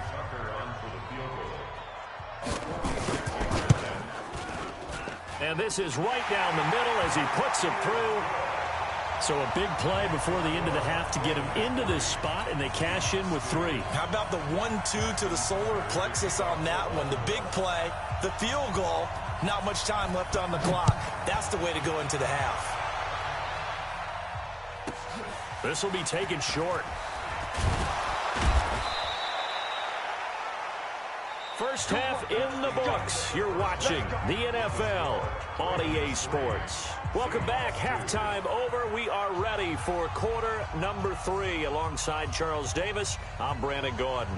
And this is right down the middle as he puts it through. So a big play before the end of the half to get him into this spot, and they cash in with 3. How about the 1-2 to the solar plexus on that one? The big play, the field goal, not much time left on the clock. That's the way to go into the half. This will be taken short. First half in the books. You're watching the NFL on EA Sports. Welcome back. Halftime over. We are ready for quarter number 3. Alongside Charles Davis, I'm Brandon Gordon.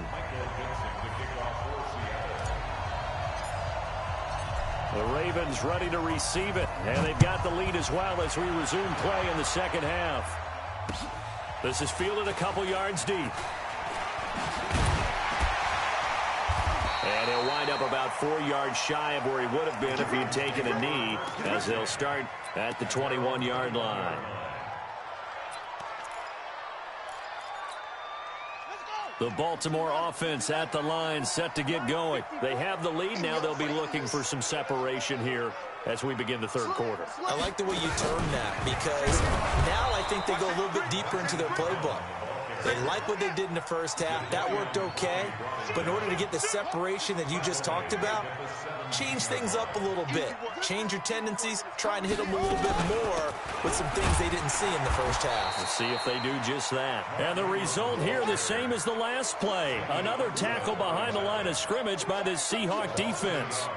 The Ravens ready to receive it. And they've got the lead as well as we resume play in the second half. This is fielded a couple yards deep. And he'll wind up about 4 yards shy of where he would have been if he'd taken a knee, as they'll start at the 21-yard line. The Baltimore offense at the line, set to get going. They have the lead. Now they'll be looking for some separation here as we begin the third quarter. I like the way you term that, because now I think they go a little bit deeper into their playbook. They like what they did in the first half. That worked okay. But in order to get the separation that you just talked about, change things up a little bit. Change your tendencies. Try and hit them a little bit more with some things they didn't see in the first half. We'll see if they do just that. And the result here the same as the last play. Another tackle behind the line of scrimmage by this Seahawk defense.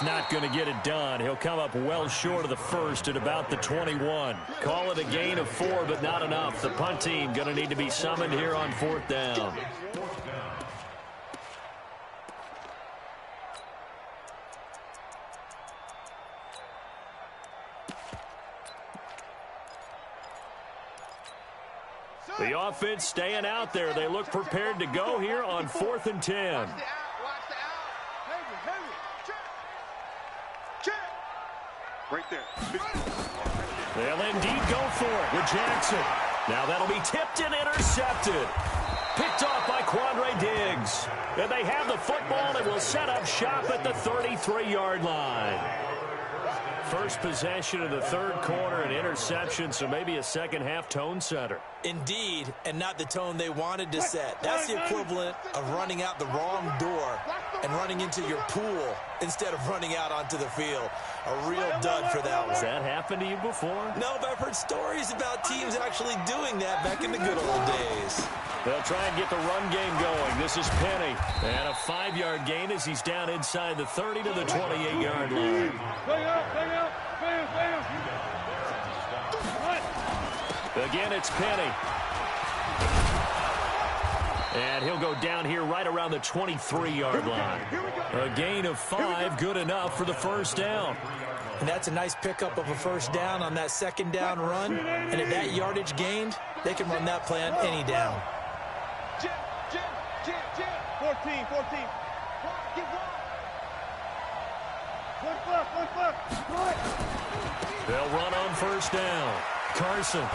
Not going to get it done. He'll come up well short of the first at about the 21. Call it a gain of 4, but not enough. The punt team going to need to be summoned here on fourth down. The offense staying out there. They look prepared to go here on 4th and 10. Right there. They'll indeed go for it with Jackson. Now that'll be tipped and intercepted. Picked off by Quandre Diggs. And they have the football and will set up shop at the 33-yard line. First possession of the third quarter, an interception, so maybe a second-half tone setter. Indeed, and not the tone they wanted to set. That's the equivalent of running out the wrong door and running into your pool instead of running out onto the field. A real dud for that one. Has that happened to you before? No, but I've heard stories about teams actually doing that back in the good old days. They'll try and get the run game going. This is Penny. And a 5-yard gain as he's down inside the 30 to the 28-yard line. Again, it's Penny. And he'll go down here right around the 23-yard line. A gain of 5, good enough for the first down. And that's a nice pickup of a first down on that second down run. And if that yardage gained, they can run that play on any down. 14. They'll run on first down. Carson.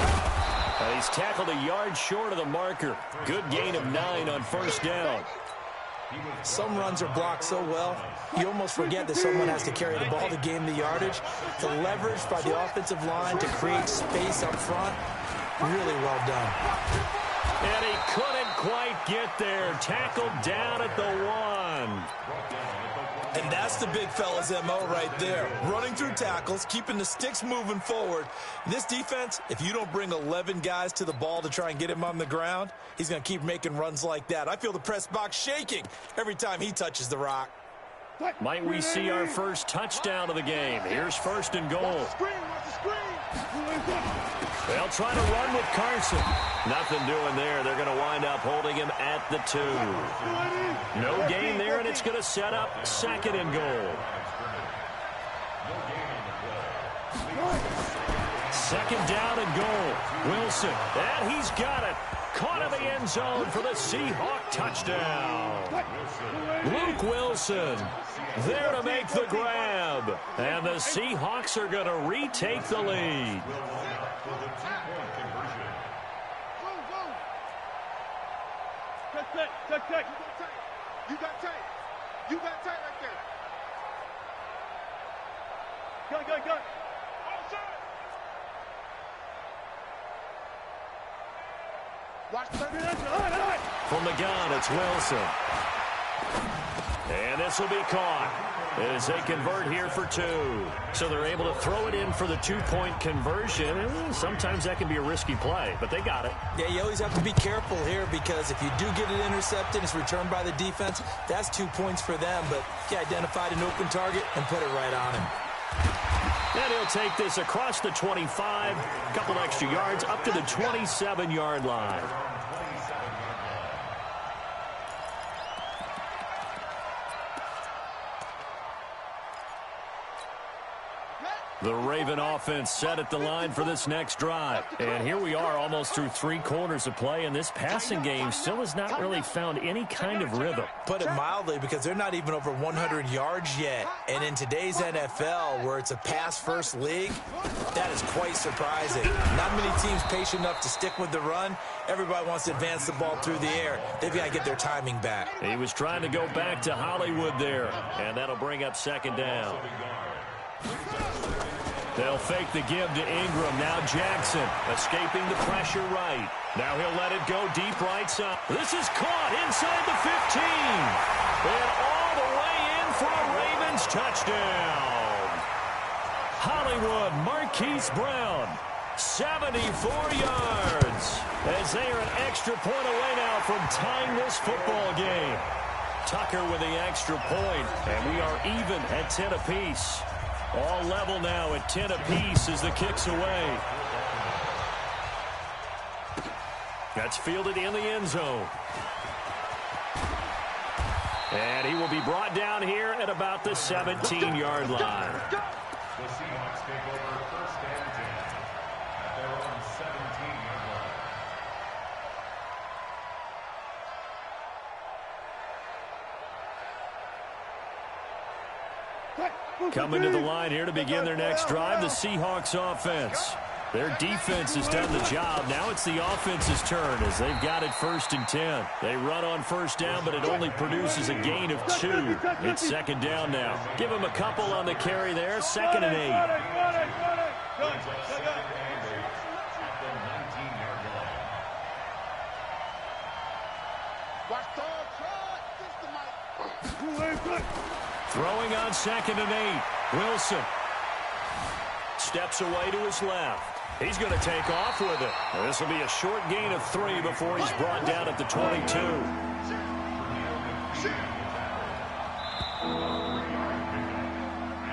And he's tackled a yard short of the marker. Good gain of 9 on first down. Some runs are blocked so well, you almost forget that someone has to carry the ball to gain the yardage. The leverage by the offensive line to create space up front, really well done. And he couldn't quite get there. Tackled down at the 1. And that's the big fella's MO right there. Running through tackles, keeping the sticks moving forward. This defense, if you don't bring 11 guys to the ball to try and get him on the ground, he's going to keep making runs like that. I feel the press box shaking every time he touches the rock. Might we see our first touchdown of the game? Here's 1st and goal. They'll try to run with Carson. Nothing doing there. They're going to wind up holding him at the 2. No gain there, and it's going to set up 2nd and goal. 2nd down and goal. Wilson, and he's got it. Caught in the end zone for the Seahawk touchdown. Luke Wilson there to make the grab. And the Seahawks are going to retake the lead. Check. You got tight. You got tight right there. Gun. From the gun, it's Wilson. And this will be caught as they convert here for 2. So they're able to throw it in for the 2-point conversion. Sometimes that can be a risky play, but they got it. Yeah, you always have to be careful here because if you do get it intercepted, it's returned by the defense. That's 2 points for them, but he identified an open target and put it right on him. And he'll take this across the 25, a couple extra yards, up to the 27-yard line. The Raven offense set at the line for this next drive. And here we are almost through 3 quarters of play, and this passing game still has not really found any kind of rhythm. Put it mildly, because they're not even over 100 yards yet. And in today's NFL, where it's a pass-first league, that is quite surprising. Not many teams patient enough to stick with the run. Everybody wants to advance the ball through the air. They've got to get their timing back. He was trying to go back to Hollywood there, and that'll bring up 2nd down. They'll fake the give to Ingram. Now Jackson escaping the pressure right. Now he'll let it go deep right side. This is caught inside the 15. And all the way in for a Ravens touchdown. Hollywood, Marquise Brown, 74 yards. As they are an extra point away now from tying this football game. Tucker with the extra point, and we are even at 10 apiece. All level now at 10 apiece as the kick's away. That's fielded in the end zone. And he will be brought down here at about the 17-yard line. The Seahawks take over 1st and 10 at their own 17-yard line. Coming to the line here to begin their next drive, the Seahawks offense. Their defense has done the job. Now it's the offense's turn as they've got it 1st and 10. They run on 1st down, but it only produces a gain of 2. It's 2nd down now. Give them a couple on the carry there, 2nd and 8. Throwing on 2nd and 8. Wilson steps away to his left. He's going to take off with it. This will be a short gain of 3 before he's brought down at the 22.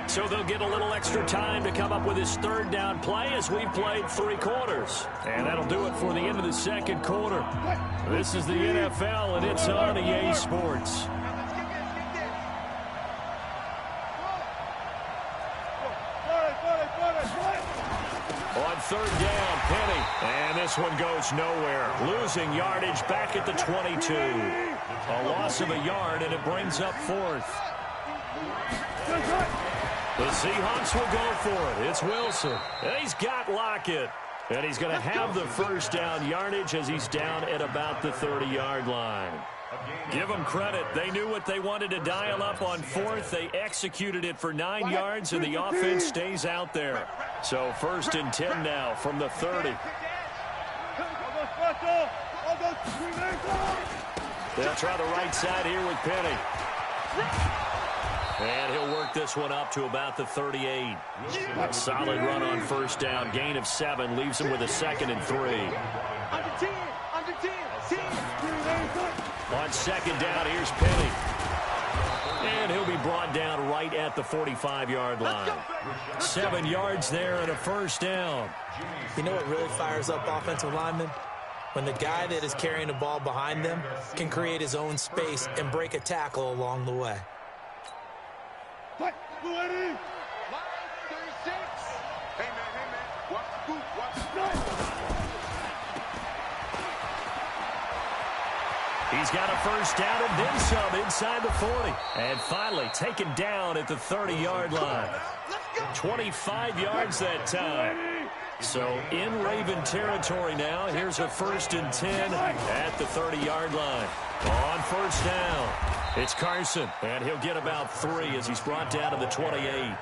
So they'll get a little extra time to come up with his 3rd down play as we've played 3 quarters. And that'll do it for the end of the 2nd quarter. This is the NFL, and it's on EA Sports. On 3rd down, Penny. And this one goes nowhere. Losing yardage back at the 22. A loss of a yard, and it brings up 4th. The Seahawks will go for it. It's Wilson. And he's got Lockett. And he's going to have the 1st down yardage as he's down at about the 30-yard line. Give them credit. They knew what they wanted to dial up on 4th. They executed it for 9 yards, and the offense stays out there. So 1st and 10 now from the 30. They'll try the right side here with Penny. And he'll work this one up to about the 38. A solid run on first down. Gain of 7 leaves him with a 2nd and 3. Under 10, under 10, 10. On second down, here's Penny. And he'll be brought down right at the 45-yard line. 7 yards there and a first down. You know what really fires up offensive linemen? When the guy that is carrying the ball behind them can create his own space and break a tackle along the way. Line 36. Hey, man, watch the boot, watch the boot. He's got a first down and then some inside the 40. And finally taken down at the 30-yard line. 25 yards that time. So in Raven territory now. Here's a 1st and 10 at the 30-yard line. On first down, it's Carson. And he'll get about 3 as he's brought down to the 28.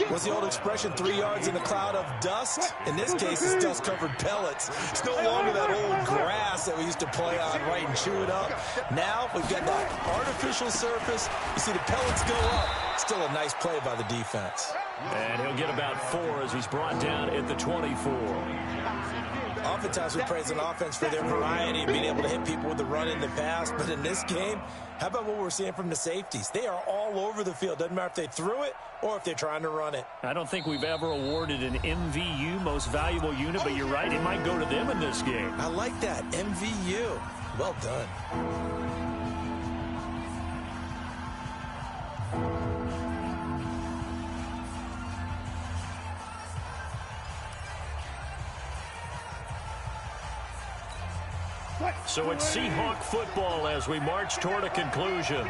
What's the old expression, 3 yards in a cloud of dust? In this case, it's dust-covered pellets. It's no longer that old grass that we used to play on, right, and chew it up. Now we've got that artificial surface. You see the pellets go up. Still a nice play by the defense. And he'll get about 4 as he's brought down at the 24. Oftentimes we praise an offense for their variety of being able to hit people with the run in the pass. But in this game, how about what we're seeing from the safeties? They are all over the field. Doesn't matter if they threw it or if they're trying to run it. I don't think we've ever awarded an MVU, most valuable unit, but you're right, it might go to them in this game. I like that, MVU. Well done. So it's Seahawk football as we march toward a conclusion.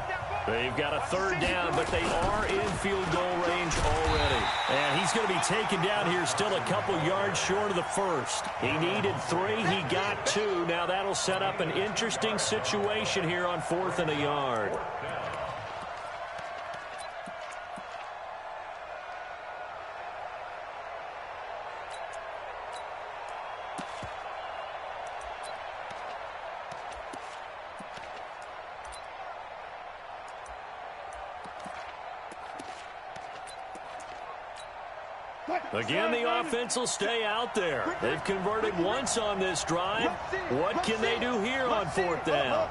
They've got a 3rd down, but they are in field goal range already. And he's going to be taken down here still a couple yards short of the 1st. He needed 3. He got 2. Now that'll set up an interesting situation here on 4th and a yard. Again, the offense will stay out there. They've converted once on this drive. What can they do here on 4th down?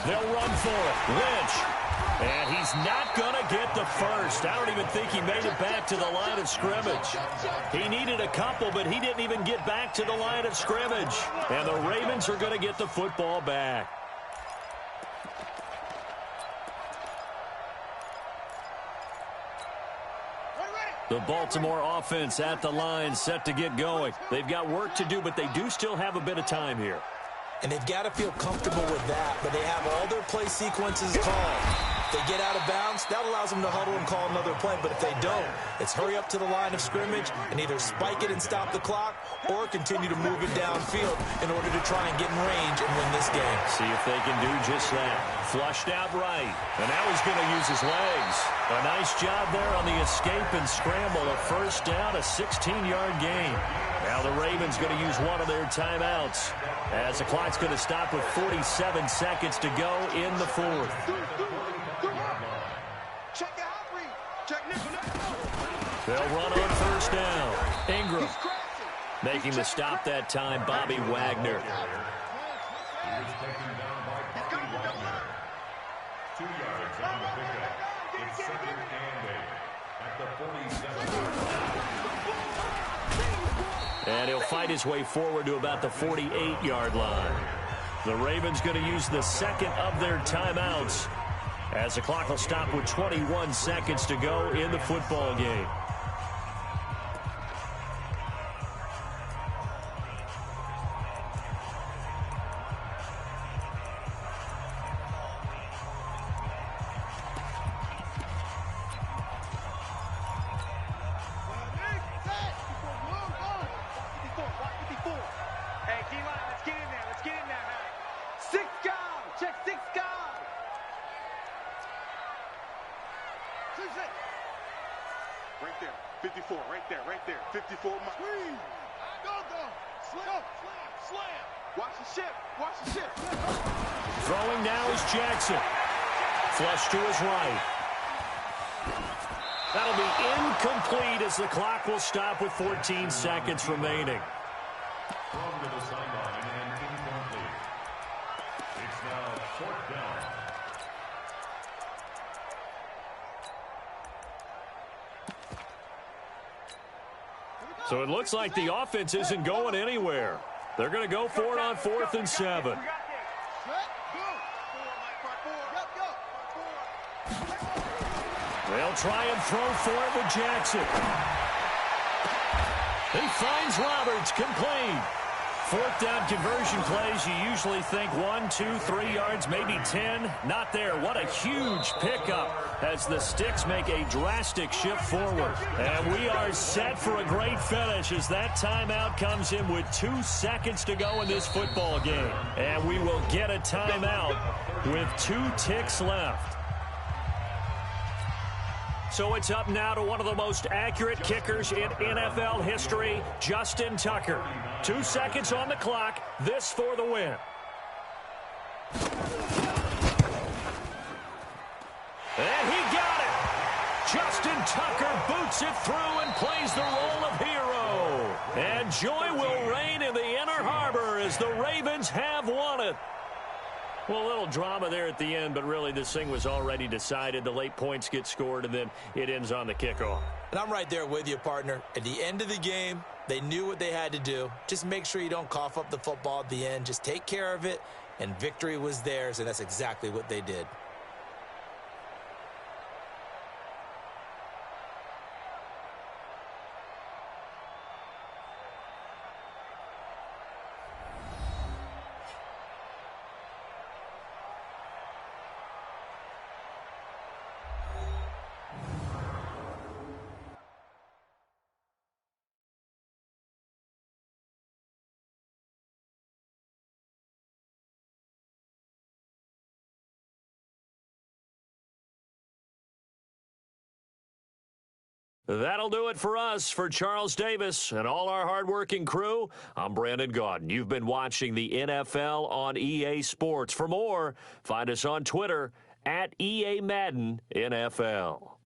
They'll run for it. Lynch. And he's not going to get the first. I don't even think he made it back to the line of scrimmage. He needed a couple, but he didn't even get back to the line of scrimmage. And the Ravens are going to get the football back. The Baltimore offense at the line, set to get going. They've got work to do, but they do still have a bit of time here. And they've got to feel comfortable with that, but they have all their play sequences called. If they get out of bounds, that allows them to huddle and call another play. But if they don't, it's hurry up to the line of scrimmage and either spike it and stop the clock or continue to move it downfield in order to try and get in range and win this game. See if they can do just that. Flushed out right. And now he's going to use his legs. A nice job there on the escape and scramble. A first down, a 16-yard gain. Now the Ravens going to use one of their timeouts as the clock's going to stop with 47 seconds to go in the 4th. They'll run on first down. Ingram making the stop that time, Bobby Wagner. 2 yards on the pickup. It's 2nd and 8 at the 47. And he'll fight his way forward to about the 48-yard line. The Ravens going to use the 2nd of their timeouts as the clock will stop with 21 seconds to go in the football game. Right there, 54, right there, 54. Go, go. Watch the ship. Watch the ship. Throwing now is Jackson. Flush to his right. That'll be incomplete as the clock will stop with 14 seconds remaining. Thrown to the sideline and incomplete. It's now fourth down. So it looks like the offense isn't going anywhere. They're going to go for it on 4th and 7. They'll try and throw for it with Jackson. He finds Roberts, complete. 4th down conversion plays, you usually think 1, 2, 3 yards, maybe 10. Not there. What a huge pickup as the Sticks make a drastic shift forward. And we are set for a great finish as that timeout comes in with 2 seconds to go in this football game. And we will get a timeout with 2 ticks left. So it's up now to one of the most accurate kickers in NFL history, Justin Tucker. 2 seconds on the clock. This for the win. And he got it. Justin Tucker boots it through and plays the role of hero. And joy will reign in the Inner Harbor as the Ravens have won it. Well, a little drama there at the end, but really this thing was already decided. The late points get scored, and then it ends on the kickoff. And I'm right there with you, partner. At the end of the game, they knew what they had to do. Just make sure you don't cough up the football at the end. Just take care of it, and victory was theirs, and that's exactly what they did. That'll do it for us. For Charles Davis and all our hardworking crew, I'm Brandon Gaudin. You've been watching the NFL on EA Sports. For more, find us on Twitter at EA Madden NFL.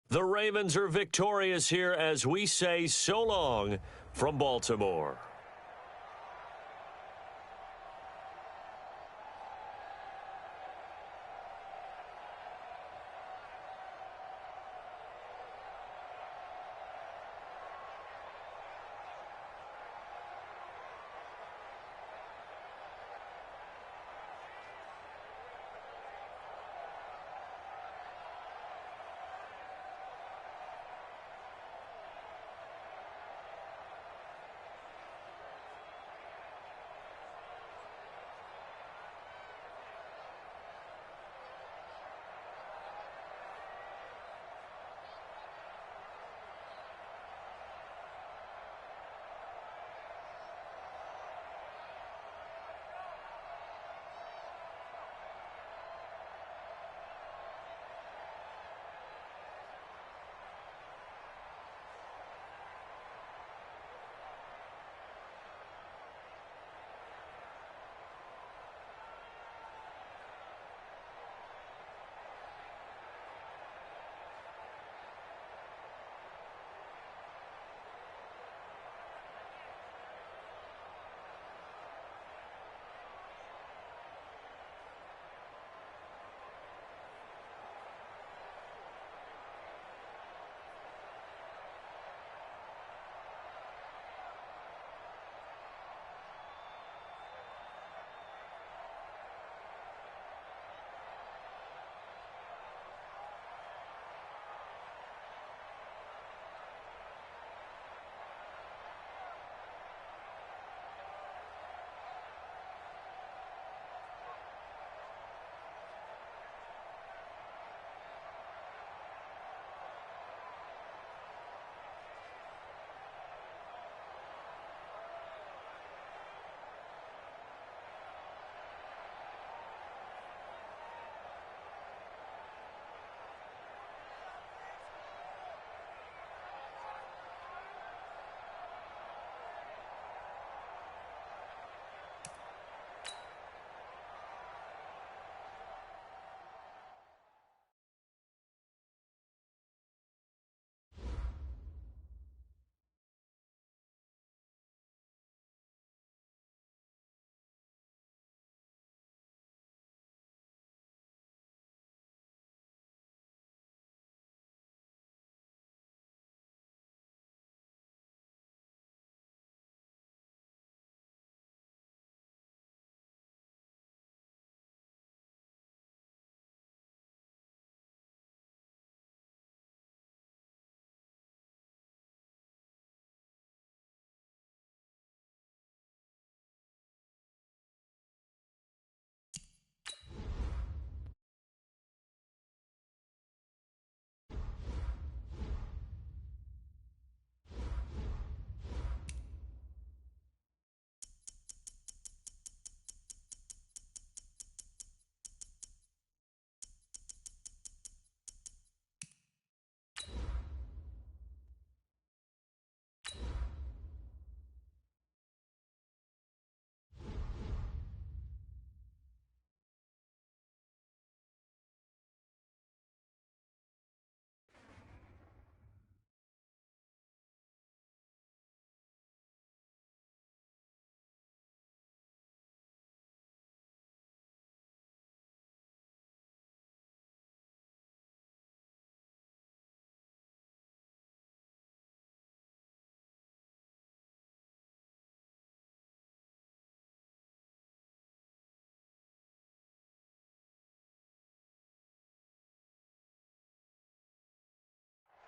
The Ravens are victorious here as we say so long from Baltimore.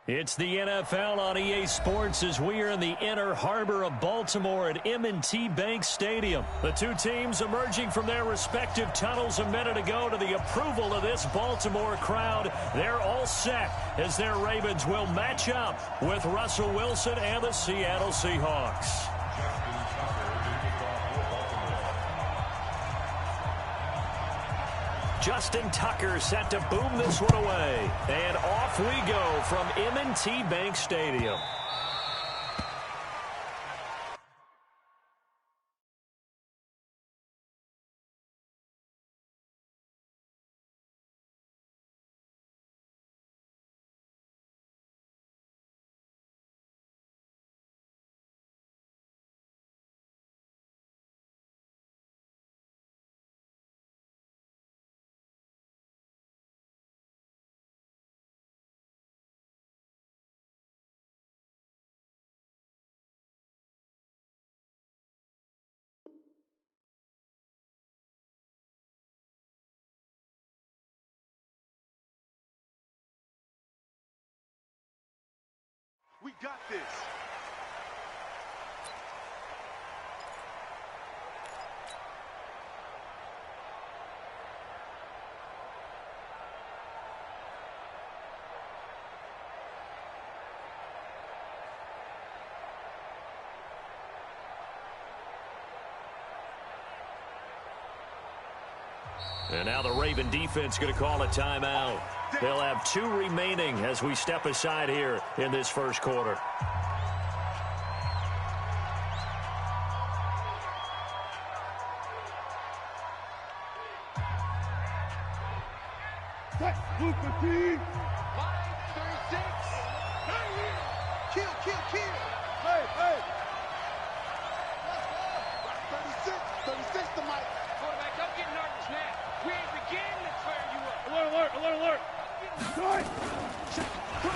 It's the NFL on EA Sports as we are in the inner harbor of Baltimore at M&T Bank Stadium. The two teams emerging from their respective tunnels a minute ago to the approval of this Baltimore crowd. They're all set as their Ravens will match up with Russell Wilson and the Seattle Seahawks. Justin Tucker set to boom this one away. And off we go from M&T Bank Stadium. We got this. And now the Raven defense going to call a timeout. They'll have 2 remaining as we step aside here in this first quarter. Line 36. Kill. Hey. 36 to Mike. Quarterback, don't get nervous now. We ain't beginning to clear you up. Alert.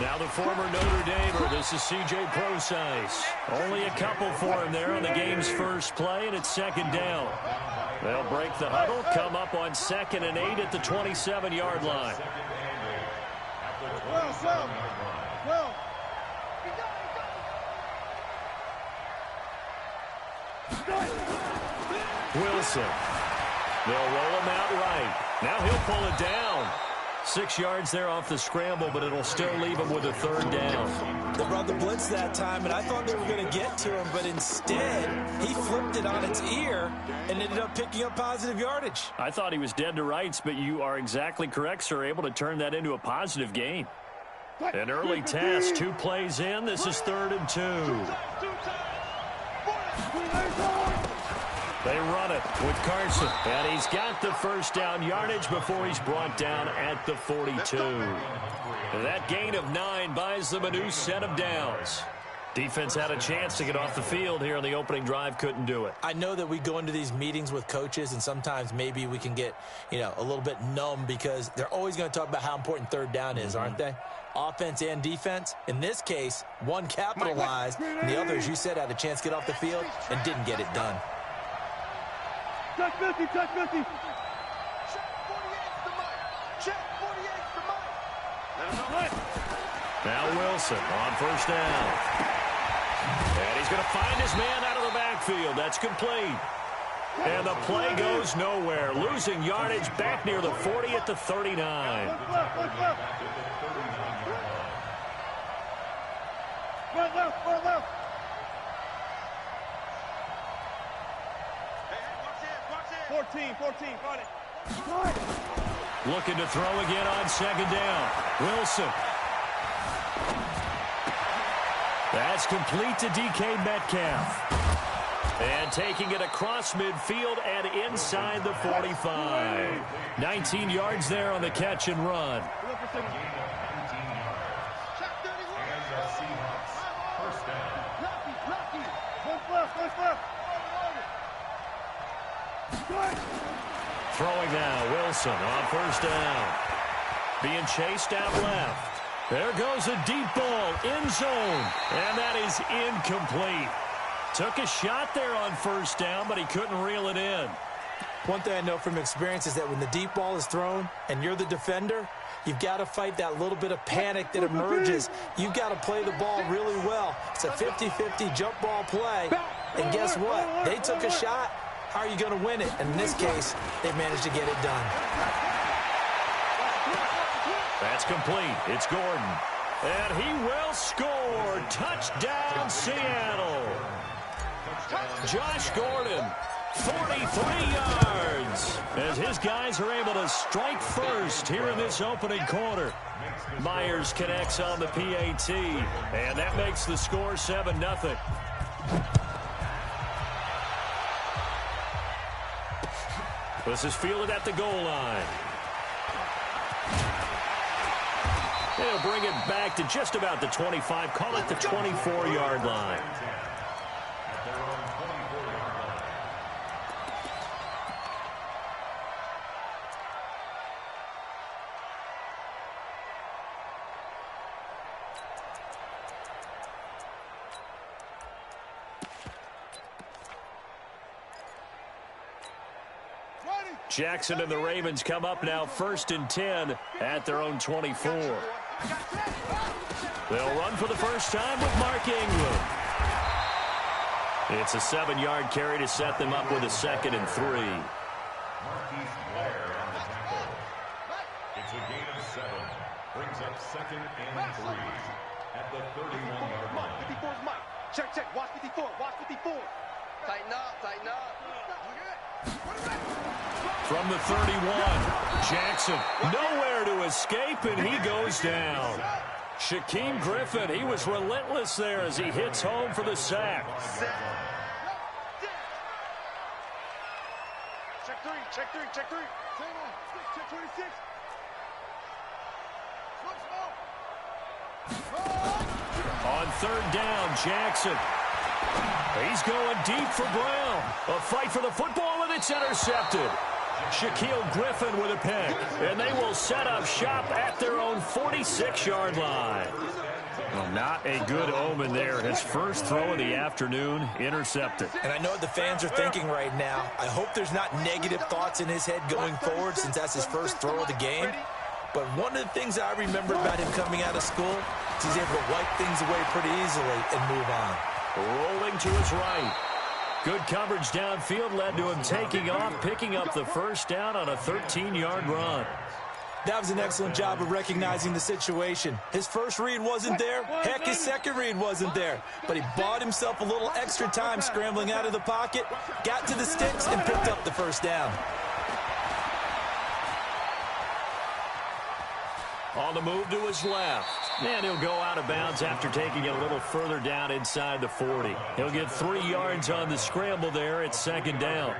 Now the former Notre Damer, this is C.J. Procise. Only a couple for him there on the game's first play, and it's second down. They'll break the huddle, come up on 2nd and 8 at the 27-yard line. Well. Wilson. They'll roll him out right. Now he'll pull it down. 6 yards there off the scramble, but it'll still leave him with a 3rd down. They brought the blitz that time, and I thought they were going to get to him, but instead he flipped it on its ear and ended up picking up positive yardage. I thought he was dead to rights, but you are exactly correct, sir, able to turn that into a positive gain. An early test, 2 plays in. This is 3rd and 2. They run it with Carson, and he's got the first down yardage before he's brought down at the 42. That gain of 9 buys them a new set of downs. Defense had a chance to get off the field here on the opening drive, couldn't do it. I know that we go into these meetings with coaches, and sometimes maybe we can get, a little bit numb because they're always going to talk about how important 3rd down is, aren't they? Offense and defense. In this case, one capitalized, and the other, as you said, had a chance to get off the field and didn't get it done. Check 50. Check 48's the mic. Check 48's the mic. Now Wilson on 1st down. And he's going to find his man out of the backfield. That's complete. And the play goes nowhere. Losing yardage back near the 40 at the 39. Left. Right left. 14, got it. Looking to throw again on 2nd down. Wilson. That's complete to DK Metcalf. And taking it across midfield and inside the 45. 19 yards there on the catch and run. Throwing now, Wilson on 1st down. Being chased out left. There goes a deep ball, end zone, and that is incomplete. Took a shot there on 1st down, but he couldn't reel it in. One thing I know from experience is that when the deep ball is thrown and you're the defender, You've got to fight that little bit of panic that emerges. You've got to play the ball really well. It's a 50-50 jump ball play. And guess what? They took a shot. How are you going to win it? And in this case, they managed to get it done. That's complete. It's Gordon. And he will score. Touchdown, Seattle. Josh Gordon, 43 yards, as his guys are able to strike first here in this opening quarter. Myers connects on the PAT, and that makes the score 7-0. This is fielded at the goal line. They'll bring it back to just about the 25, call it the 24-yard line. Jackson and the Ravens come up now 1st and 10 at their own 24. They'll run for the first time with Mark Ingram. It's a 7-yard carry to set them up with a 2nd and 3. It's a gain of 7. Brings up 2nd and 3 at the 31-yard line. 54's Mike. Check, check. Watch 54. Watch 54. Tighten up, tighten up. From the 31, Jackson nowhere to escape, and he goes down. Shaquem Griffin, he was relentless there as he hits home for the sack. Check 3, check 3, check 3. Check 26. On 3rd down, Jackson. He's going deep for Brown. A fight for the football, and it's intercepted. Shaquille Griffin with a pick, and they will set up shop at their own 46-yard line. Well, not a good omen there. His first throw of the afternoon intercepted. And I know what the fans are thinking right now. I hope there's not negative thoughts in his head going forward since that's his first throw of the game. But one of the things I remember about him coming out of school is he's able to wipe things away pretty easily and move on. Rolling to his right. Good coverage downfield led to him taking off, picking up the first down on a 13-yard run. That was an excellent job of recognizing the situation. His first read wasn't there. Heck, his second read wasn't there. But he bought himself a little extra time scrambling out of the pocket, got to the sticks, and picked up the first down. On the move to his left. And he'll go out of bounds after taking it a little further down inside the 40. He'll get 3 yards on the scramble there at 2nd down.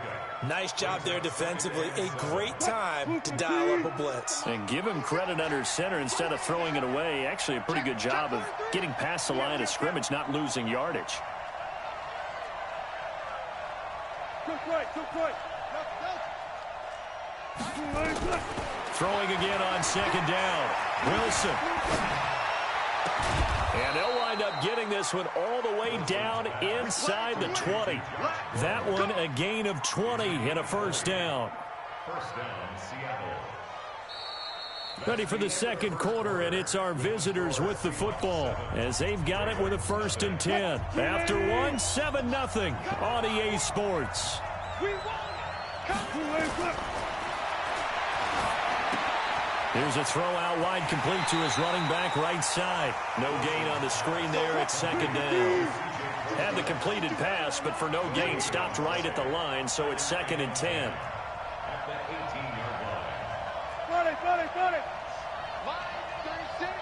Nice job there defensively. A great time to dial up a blitz. And give him credit under center instead of throwing it away. Actually a pretty good job of getting past the line of scrimmage, not losing yardage. Throwing again on 2nd down. Wilson. And they'll wind up getting this one all the way down inside the 20. That one a gain of 20 and a first down. First down, Seattle. Ready for the 2nd quarter, and it's our visitors with the football as they've got it with a 1st and 10. After one, 7-0 on EA Sports. Here's a throw out wide, complete to his running back right side. No gain on the screen there at 2nd down. Had the completed pass, but for no gain, stopped right at the line, so it's 2nd and 10. At the 18-yard line. Got it. Mike, 36.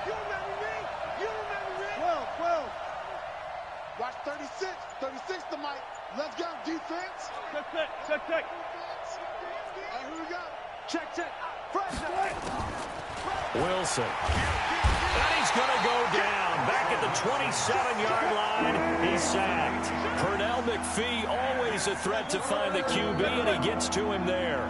You remember me? 12. Watch 36. 36 to Mike. Let's go. Defense. Check. Hey, who we got? Check. Wilson. And he's going to go down. Back at the 27-yard line, he's sacked. Pernell McPhee, always a threat to find the QB, and he gets to him there.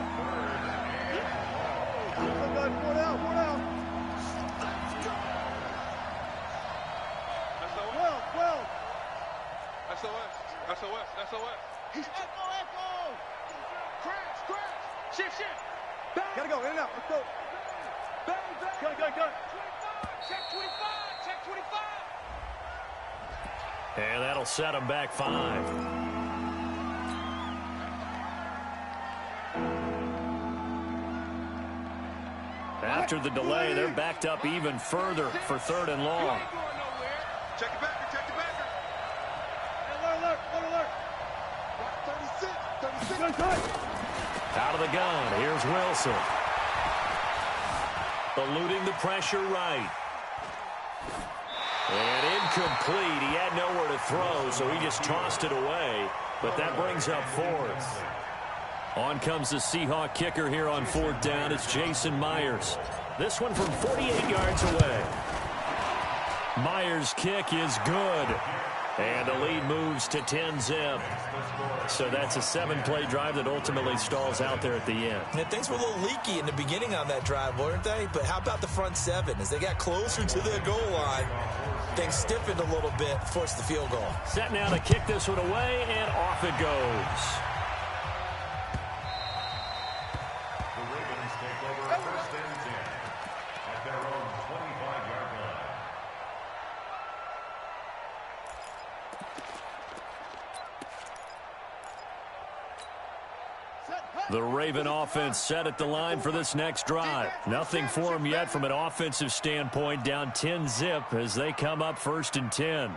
SOS. He's echo. Crash. Shift. Gotta go. In and out. Let's go. Go. Check 25. Check 25. And that'll set them back 5. After the delay, they're backed up even further for 3rd and long. Check it back. Alert. 36. Out of the gun, here's Wilson. Eluding the pressure right. And incomplete. He had nowhere to throw, so he just tossed it away. But that brings up 4th. On comes the Seahawk kicker here on 4th down. It's Jason Myers. This one from 48 yards away. Myers' kick is good. And the lead moves to 10-zip. So that's a 7-play drive that ultimately stalls out there at the end. And things were a little leaky in the beginning on that drive, weren't they? But how about the front 7? As they got closer to the goal line, things stiffened a little bit, forced the field goal. Set now to kick this one away, and off it goes. The Ravens take over 1st and 10 at their own 25-yard line. The Raven offense set at the line for this next drive. Nothing for them yet from an offensive standpoint, down 10-zip as they come up 1st and 10.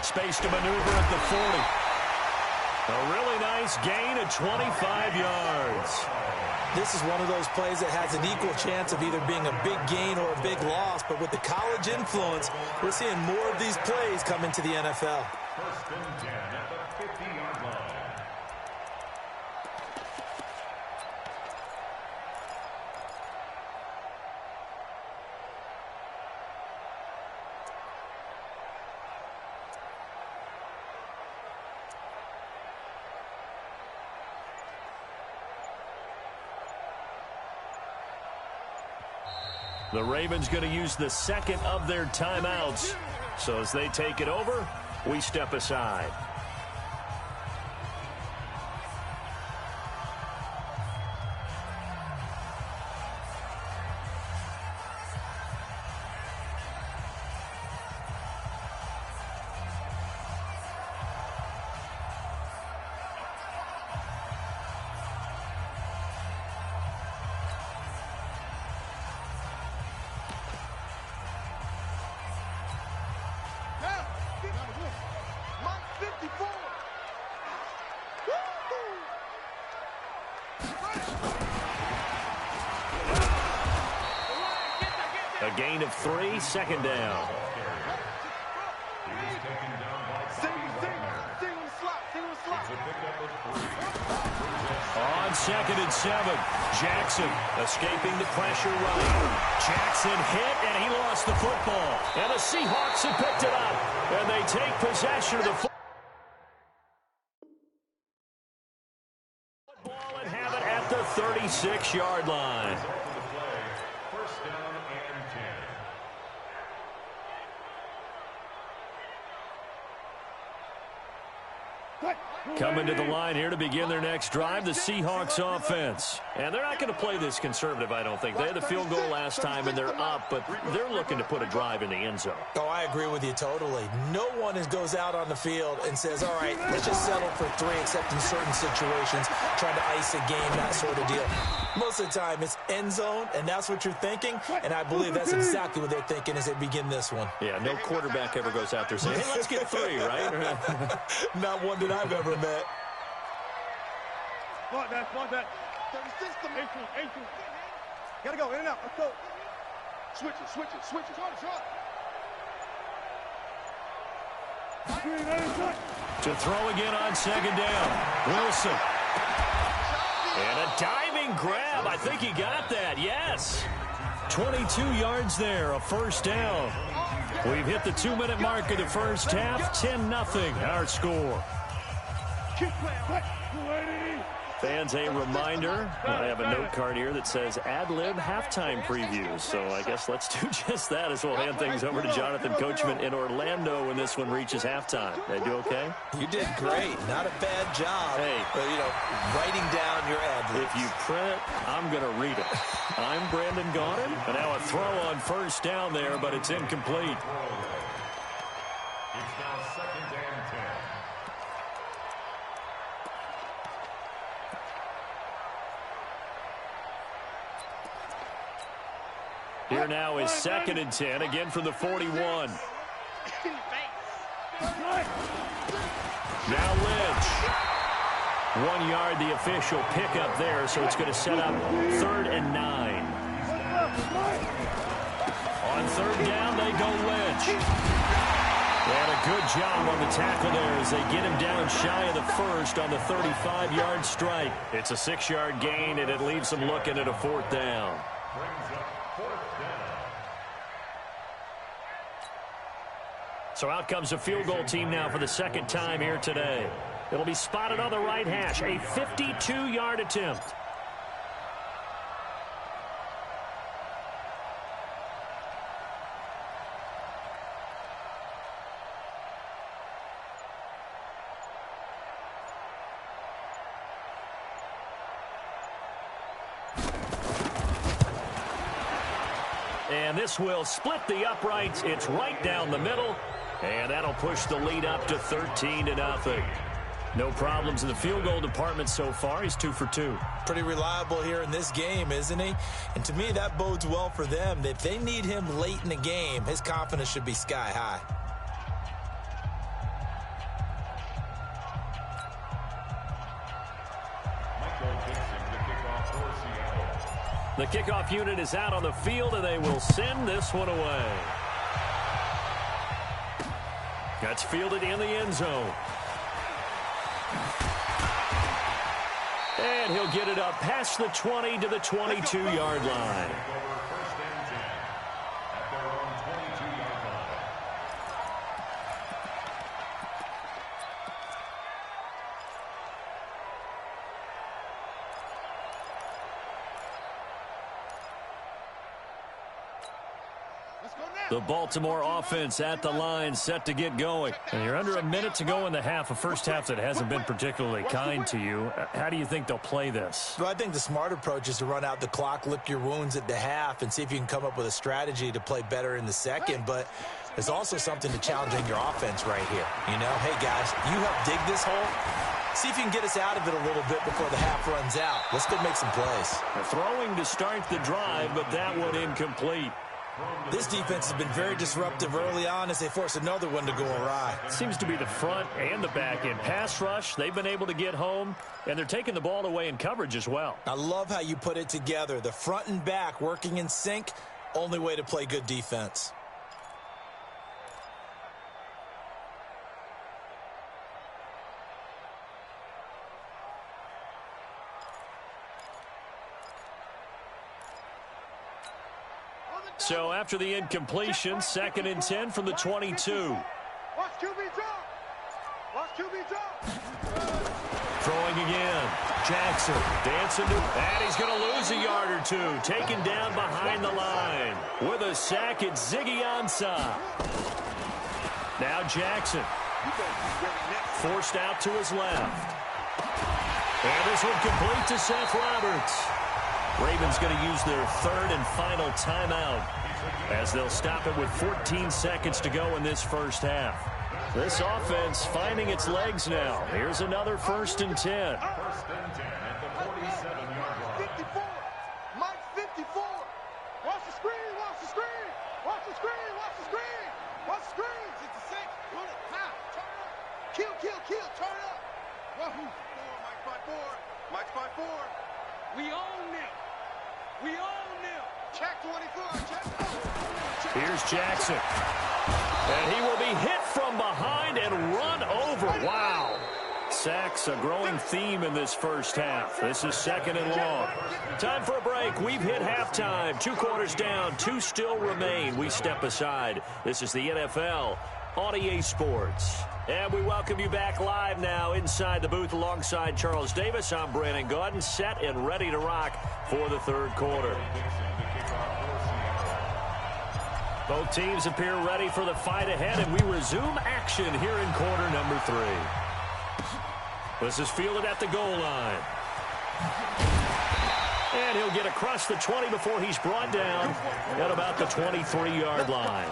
Space to maneuver at the 40. A really nice gain of 25 yards. This is one of those plays that has an equal chance of either being a big gain or a big loss. But with the college influence, we're seeing more of these plays come into the NFL. 1st and 10 at the 50-yard line. The Ravens going to use the second of their timeouts. So as they take it over, we step aside. A gain of 3, 2nd down. On 2nd and 7, Jackson escaping the pressure right. Jackson hit, and he lost the football. And the Seahawks have picked it up, and they take possession of the football and have it at the 36-yard line. Coming to the line here to begin their next drive, the Seahawks offense. And they're not going to play this conservative, I don't think. They had the field goal last time, and they're up, but they're looking to put a drive in the end zone. Oh, I agree with you totally. No one goes out on the field and says, all right, let's just settle for 3, except in certain situations, trying to ice a game, that sort of deal. Most of the time, it's end zone, and that's what you're thinking, and I believe that's exactly what they're thinking as they begin this one. Yeah, no quarterback ever goes out there saying, hey, let's get 3, right? Not one that I've ever met. Come on, that. 36 to 18. Gotta go, in and out. Let's go. Switch it. Short. To throw again on 2nd down. Wilson. And a diving grab. I think he got that. Yes. 22 yards there, a 1st down. We've hit the 2-minute mark of the first half. 10-0 our score. Fans, a reminder, I have a note card here that says ad-lib halftime previews. So I guess let's do just that as we'll hand things over to Jonathan Coachman in Orlando when this one reaches halftime. They do okay? You did great. Not a bad job. Hey. But, writing down your ad-libs. If you print it, I'm going to read it. I'm Brandon Gaudin. And now a throw on first down there, but it's incomplete. It's now 2nd and 10. Here now is 2nd and 10, again from the 41. Now Lynch. 1 yard, the official pickup there, so it's going to set up 3rd and 9. On 3rd down, they go Lynch. They had a good job on the tackle there as they get him down shy of the first on the 35-yard strike. It's a 6-yard gain, and it leaves them looking at a 4th down. Brings up 4th down. So out comes a field goal team now for the 2nd time here today. It'll be spotted on the right hash, a 52-yard attempt. And this will split the uprights. It's right down the middle. And that'll push the lead up to 13-0. No problems in the field goal department so far. He's 2 for 2. Pretty reliable here in this game, isn't he? And to me, that bodes well for them. If they need him late in the game, his confidence should be sky high. The kickoff unit is out on the field, and they will send this one away. That's fielded in the end zone. And he'll get it up past the 20 to the 22-yard line. The Baltimore offense at the line, set to get going. And you're under a minute to go in the half, a first half that hasn't been particularly kind to you. How do you think they'll play this? Well, I think the smart approach is to run out the clock, lick your wounds at the half, and see if you can come up with a strategy to play better in the second. But there's also something to challenging your offense right here. Hey, guys, you help dig this hole. See if you can get us out of it a little bit before the half runs out. Let's go make some plays. Throwing to start the drive, but that one incomplete. This defense has been very disruptive early on as they force another one to go awry. Seems to be the front and the back end. Pass rush, they've been able to get home, and they're taking the ball away in coverage as well. I love how you put it together. The front and back working in sync, only way to play good defense. So after the incompletion, 2nd and 10 from the 22. Watch QB drop. Watch QB drop. Throwing again. Jackson dancing to, and he's going to lose a yard or two. Taken down behind the line. With a sack, it's Ziggy Ansah. Now Jackson. Forced out to his left. And this one complete to Seth Roberts. Ravens going to use their 3rd and final timeout as they'll stop it with 14 seconds to go in this first half. This offense finding its legs now. Here's another 1st and 10. 1st and 10 at the 47-yard line. 54. Mike 54. Watch the screen. Watch the screen. Watch the screen. Watch the screen. Watch the screen. 66. Run it. Now. Turn up. Kill, kill, kill. Turn up. Wahoo. 4. Mike 5-4. Mike 5-4. We own them. We own them. Check 24. Check. Here's Jackson. And he will be hit from behind and run over. Wow. Sacks, a growing theme in this first half. This is 2nd and long. Time for a break. We've hit halftime. 2 quarters down. 2 still remain. We step aside. This is the NFL on EA Sports. And we welcome you back live now inside the booth alongside Charles Davis. I'm Brandon Gaudin, set and ready to rock for the third quarter. Both teams appear ready for the fight ahead, and we resume action here in quarter number 3. This is fielded at the goal line. And he'll get across the 20 before he's brought down at about the 23-yard line.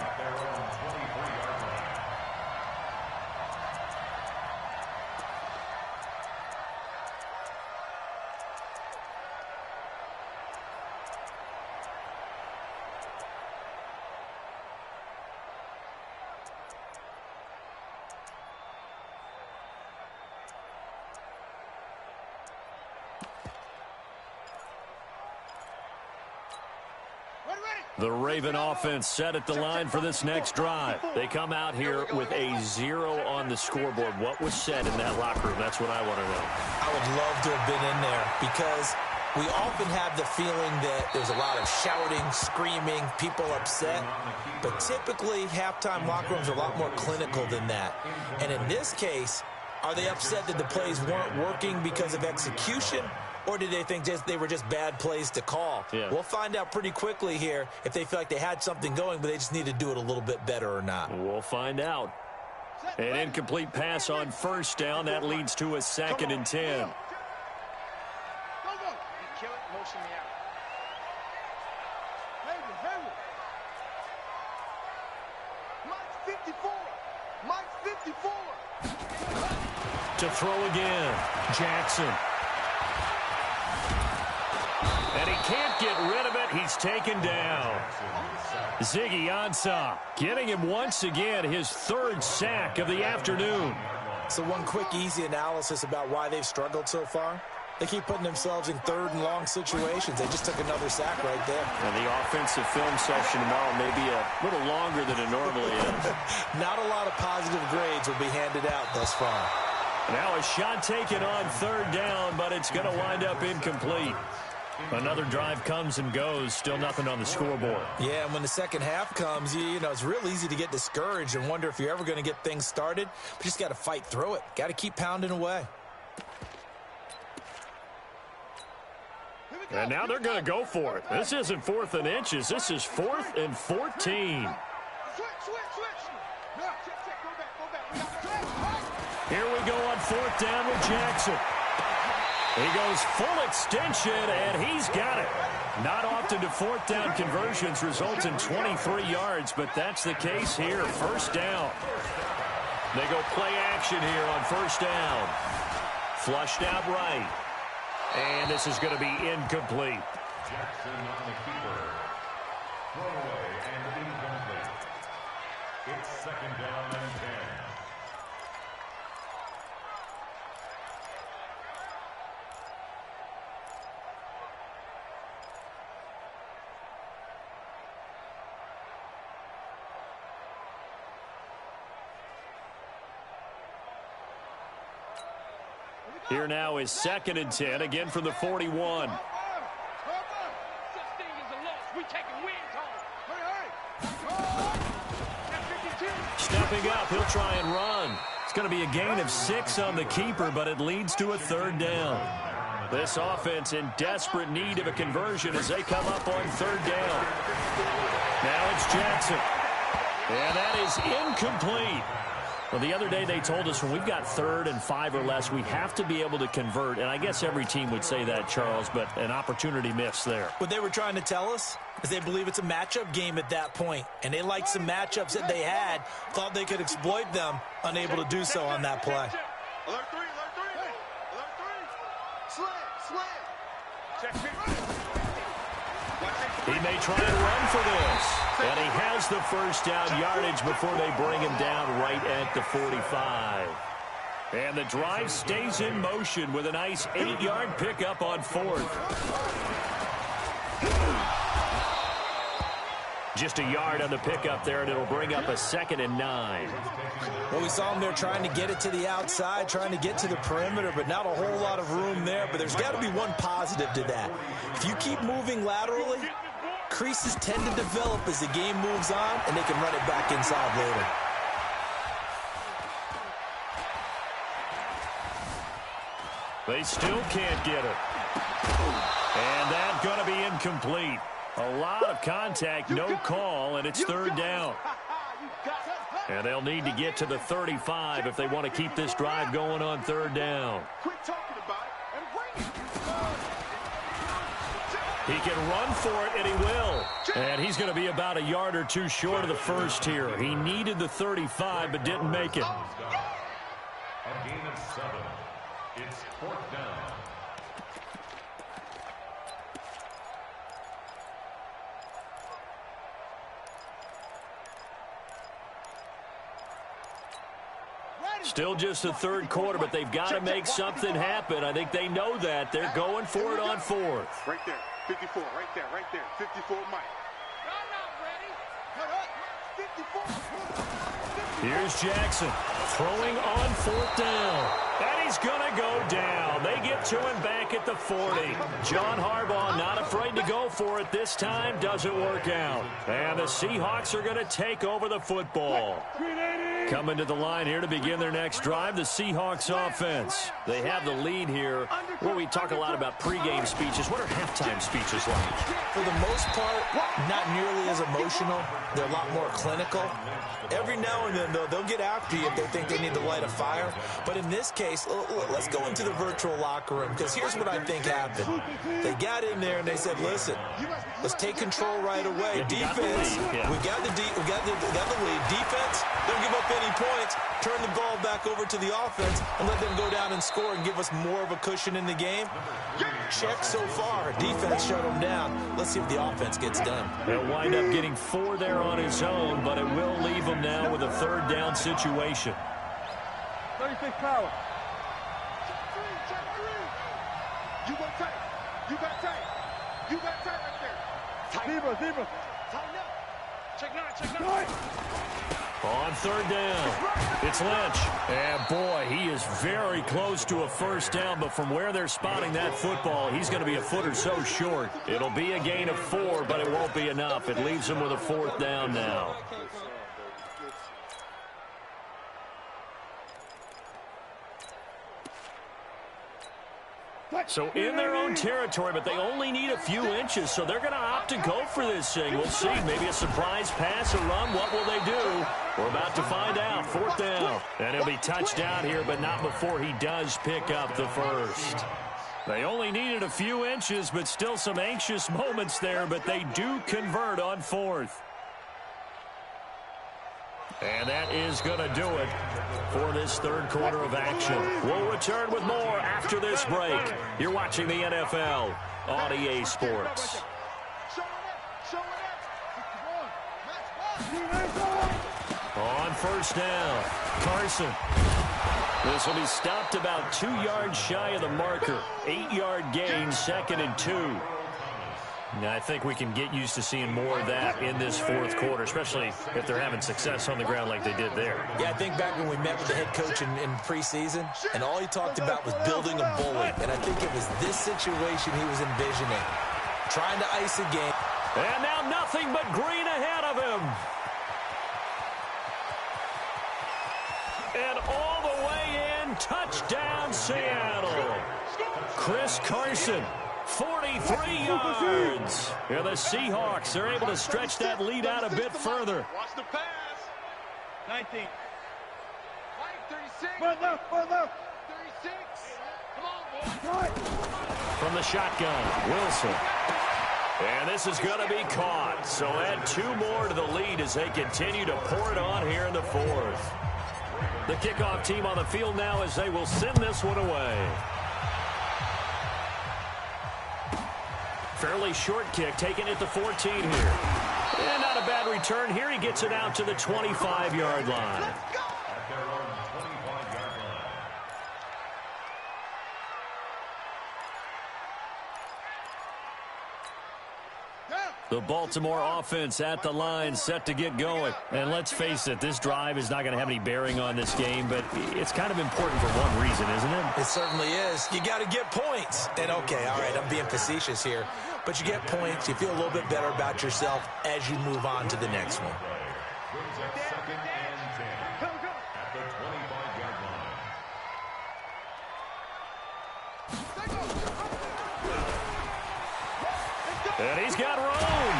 The Raven offense set at the line for this next drive. They come out here with a 0 on the scoreboard. What was said in that locker room? That's what I want to know. I would love to have been in there because we often have the feeling that there's a lot of shouting, screaming, people upset. But typically, halftime locker rooms are a lot more clinical than that. And in this case, are they upset that the plays weren't working because of execution? Or did they think they were just bad plays to call? Yeah. We'll find out pretty quickly here if they feel like they had something going, but they just need to do it a little bit better or not. We'll find out. An incomplete pass on first down. That leads to a 2nd and 10. Go, go. Kill it, motion me out. Hayward. Mike's 54. Mike's 54. To throw again. Jackson. And he can't get rid of it. He's taken down. Ziggy Ansah getting him once again his 3rd sack of the afternoon. So one quick, easy analysis about why they've struggled so far. They keep putting themselves in 3rd and long situations. They just took another sack right there. And the offensive film session tomorrow may be a little longer than it normally is. Not a lot of positive grades will be handed out thus far. Now a shot taken on 3rd down, but it's going to wind up incomplete. Another drive comes and goes, still nothing on the scoreboard. Yeah, and when the second half comes, you know, it's real easy to get discouraged and wonder if you're ever going to get things started. But you just got to fight through it. Got to keep pounding away. And now they're going to go for it. This isn't 4th and inches. This is 4th and 14. Here we go on 4th down with Jackson. He goes full extension, and he's got it. Not often do 4th down conversions result in 23 yards, but that's the case here. 1st down. They go play action here on 1st down. Flushed out right. And this is going to be incomplete. Jackson on the keeper. Throwaway and incomplete. It's 2nd down and 10. Here now is 2nd and 10, again from the 41. Stepping up, he'll try and run. It's going to be a gain of 6 on the keeper, but it leads to a 3rd down. This offense in desperate need of a conversion as they come up on 3rd down. Now it's Jackson. And that is incomplete. Well, the other day they told us when we've got 3rd and 5 or less, we have to be able to convert. And I guess every team would say that, Charles, but an opportunity missed there. What they were trying to tell us is they believe it's a matchup game at that point. And they liked some matchups that they had, thought they could exploit them, unable to do so on that play. Alert 3, alert 3. Alert 3. Slam. Check. He may try and run for this. And he has the 1st down yardage before they bring him down right at the 45. And the drive stays in motion with a nice 8-yard pickup on 4th. Just a yard on the pickup there, and it'll bring up a 2nd and 9. Well, we saw him there trying to get it to the outside, trying to get to the perimeter, but not a whole lot of room there. But there's got to be one positive to that. If you keep moving laterally, creases tend to develop as the game moves on, and they can run it back inside later. They still can't get it. And that's going to be incomplete. A lot of contact, no call, and it's third down. And they'll need to get to the 35 if they want to keep this drive going on third down. Quit talking about it and bring it. He can run for it, and he will. And he's going to be about a yard or two short of the first here. He needed the 35, but didn't make it. A gain of 7. It's fourth down. Still just the third quarter, but they've got to make something happen. I think they know that. They're going for it on fourth. Right there, 54, right there, 54, Mike. I'm not ready. Cut up, 54. Here's Jackson throwing on fourth down. And he's going to go down. They get to him back at the 40. John Harbaugh not afraid to go for it this time. Doesn't work out. And the Seahawks are going to take over the football. Coming to the line here to begin their next drive, the Seahawks offense. They have the lead here. Where we talk a lot about pregame speeches. What are halftime speeches like? For the most part, not nearly as emotional. They're a lot more clinical. Every now and then, though, they'll get after you if they think they need to light a fire. But in this case, let's go into the virtual locker room, because here's what I think happened. They got in there and they said, listen, let's take control right away. Defense, we got the lead. Defense, don't give up any points. Turn the ball back over to the offense and let them go down and score and give us more of a cushion in the game. Check so far. Defense shut them down. Let's see if the offense gets done. He'll wind up getting 4 there on his own, but it will leave him now with a third down situation. 36 power. Check three. You got tight. You got tight. You got tight right there. Zebra. Tighten up. Check 9. On third down, it's Lynch. And, boy, he is very close to a first down, but from where they're spotting that football, he's going to be a foot or so short. It'll be a gain of 4, but it won't be enough. It leaves him with a fourth down now. So in their own territory, but they only need a few inches, so they're going to opt to go for this thing. We'll see. Maybe a surprise pass, a run. What will they do? We're about to find out. Fourth down. And he'll be touched down here, but not before he does pick up the first. They only needed a few inches, but still some anxious moments there, but they do convert on fourth. And that is going to do it for this third quarter of action. We'll return with more after this break. You're watching the NFL on EA Sports. On first down, Carson. This will be stopped about 2 yards shy of the marker. 8-yard gain, 2nd and 2. Now, I think we can get used to seeing more of that in this fourth quarter, especially if they're having success on the ground like they did there. Yeah, I think back when we met with the head coach in preseason, and all he talked about was building a bully. And I think it was this situation he was envisioning. Trying to ice a game. And now nothing but green ahead of him. And all the way in, touchdown Seattle. Chris Carson. 43 yards. And the Seahawks are able to stretch that lead out a bit further. Watch the pass. 19. 36. One left. 36. Come on, boy. From the shotgun, Wilson. And this is going to be caught. So add 2 more to the lead as they continue to pour it on here in the fourth. The kickoff team on the field now as they will send this one away. Fairly short kick, taken at the 14 here. And not a bad return here. He gets it out to the 25-yard line. At their own 25-yard line. The Baltimore offense at the line, set to get going. And let's face it, this drive is not going to have any bearing on this game, but it's kind of important for one reason, isn't it? It certainly is. You got to get points. And, okay, all right, I'm being facetious here. But you get points. You feel a little bit better about yourself as you move on to the next one. Brings up 2nd and 10 at the 25-yard line. And he's got room.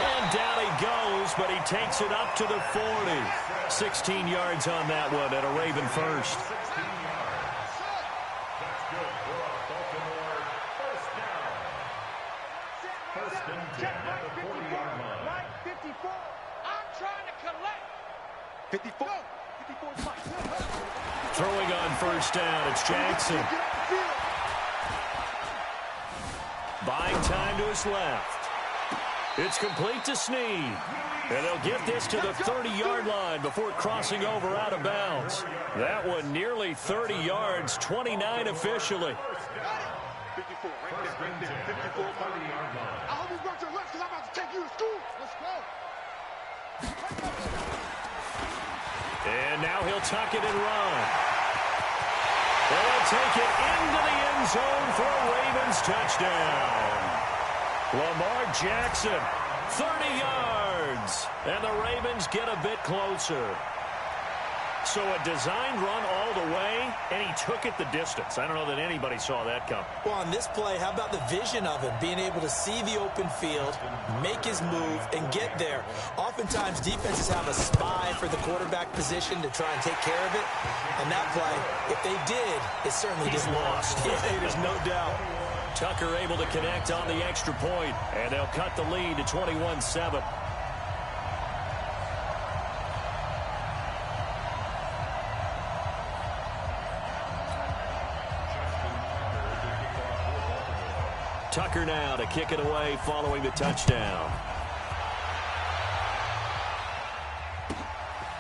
And down he goes, but he takes it up to the 40. 16 yards on that one, and a Raven first. 16 yards. That's good for a Baltimore first down. First and 10 at the 40-yard line. Right, 54. I'm trying to collect. 54. 54 is Mike. Throwing on first down, it's Jackson. Buying time to his left. It's complete to Snead. And they'll get this to the 30-yard line before crossing over out of bounds. That one nearly 30 yards, 29 officially. 54, right there, 54, 30-yard line. I hope you brought your left because I'm about to take you to school. Let's go. And now he'll tuck it and run. And they'll take it into the end zone for a Ravens touchdown. Lamar Jackson, 30 yards. And the Ravens get a bit closer. So a designed run all the way, and he took it the distance. I don't know that anybody saw that come. Well, on this play, how about the vision of him, being able to see the open field, make his move, and get there. Oftentimes, defenses have a spy for the quarterback position to try and take care of it. On that play, if they did, it certainly didn't lost. Yeah, there's no doubt. Tucker able to connect on the extra point, and they'll cut the lead to 21-7. Tucker now to kick it away following the touchdown.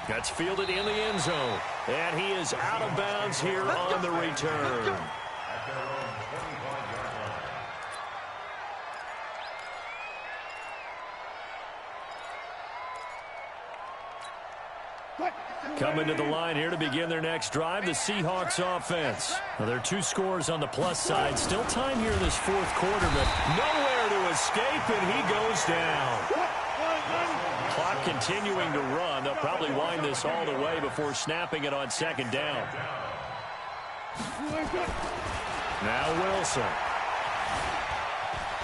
That's fielded in the end zone. And he is out of bounds here on the return. Coming to the line here to begin their next drive, the Seahawks offense. Well, there are two scores on the plus side. Still time here in this fourth quarter, but nowhere to escape, and he goes down. Clock continuing to run. They'll probably wind this all the way before snapping it on second down. Now Wilson.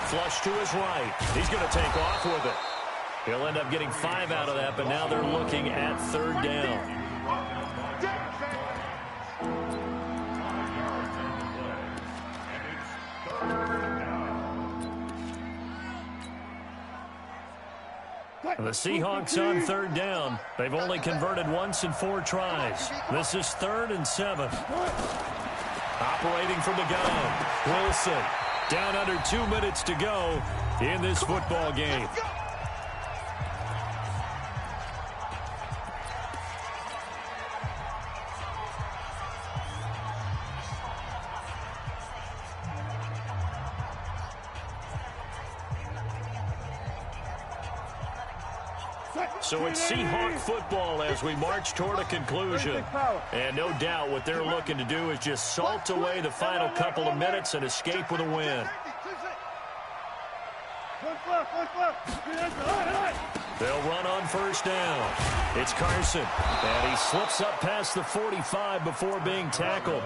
Flush to his right. He's going to take off with it. He'll end up getting 5 out of that, but now they're looking at third down. The Seahawks on third down. They've only converted once in 4 tries. This is 3rd and 7. Operating from the gun. Wilson. Down under 2 minutes to go in this football game. So it's Seahawk football as we march toward a conclusion. And no doubt what they're looking to do is just salt away the final couple of minutes and escape with a win. They'll run on first down. It's Carson. And he slips up past the 45 before being tackled.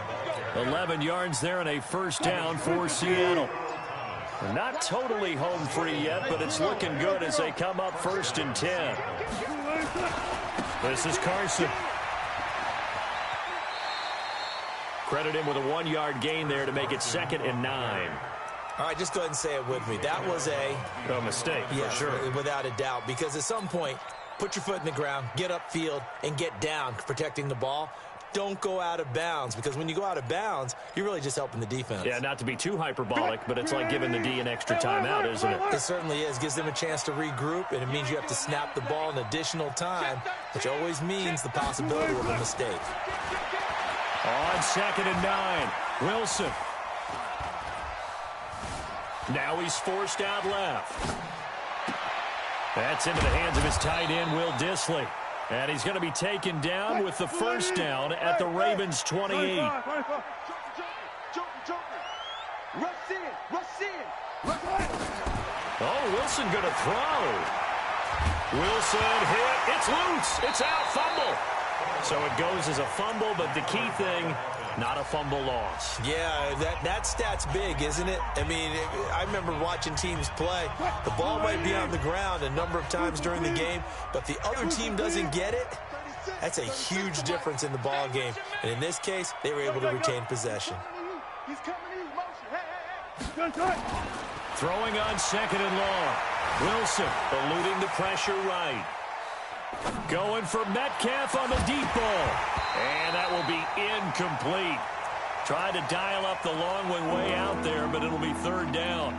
11 yards there and a first down for Seattle. Not totally home free yet, but it's looking good as they come up 1st and 10. This is Carson. Credit him with a 1-yard gain there to make it 2nd and 9. All right, just go ahead and say it with me. That was a mistake, yes, for sure. Without a doubt, because at some point, put your foot in the ground, get upfield, and get down, protecting the ball. Don't go out of bounds, because when you go out of bounds, you're really just helping the defense. Yeah, not to be too hyperbolic, but it's like giving the D an extra timeout, isn't it? It certainly is. Gives them a chance to regroup, and it means you have to snap the ball in additional time, which always means the possibility of a mistake. On 2nd and 9, Wilson. Now he's forced out left. That's into the hands of his tight end, Will Dissly. And he's going to be taken down with the first down at the Ravens' 28. Oh, Wilson going to throw. Wilson hit. It's loose. It's out. Fumble. So it goes as a fumble, but the key thing, Not a fumble loss. Yeah, that stat's big, isn't it? I mean, I remember watching teams play. The ball might be on the ground a number of times during the game, but the other team doesn't get it. That's a huge difference in the ball game. And in this case, they were able to retain possession. Throwing on 2nd and long. Wilson eluding the pressure right. Going for Metcalf on the deep ball. And that will be incomplete. Trying to dial up the long one way out there, but it'll be 3rd down.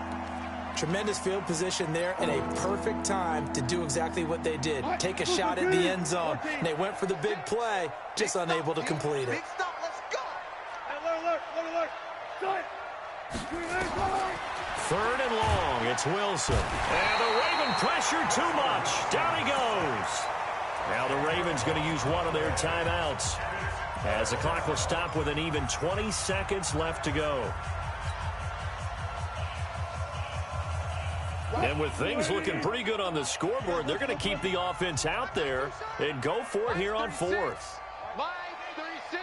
Tremendous field position there and a perfect time to do exactly what they did. Take a shot at the end zone. And they went for the big play, just unable to complete it. Third and long, it's Wilson. And the Raven pressure too much. Down he goes. Now the Ravens going to use one of their timeouts as the clock will stop with an even 20 seconds left to go. And with things looking pretty good on the scoreboard, they're going to keep the offense out there and go for it here on 4th. Line 36.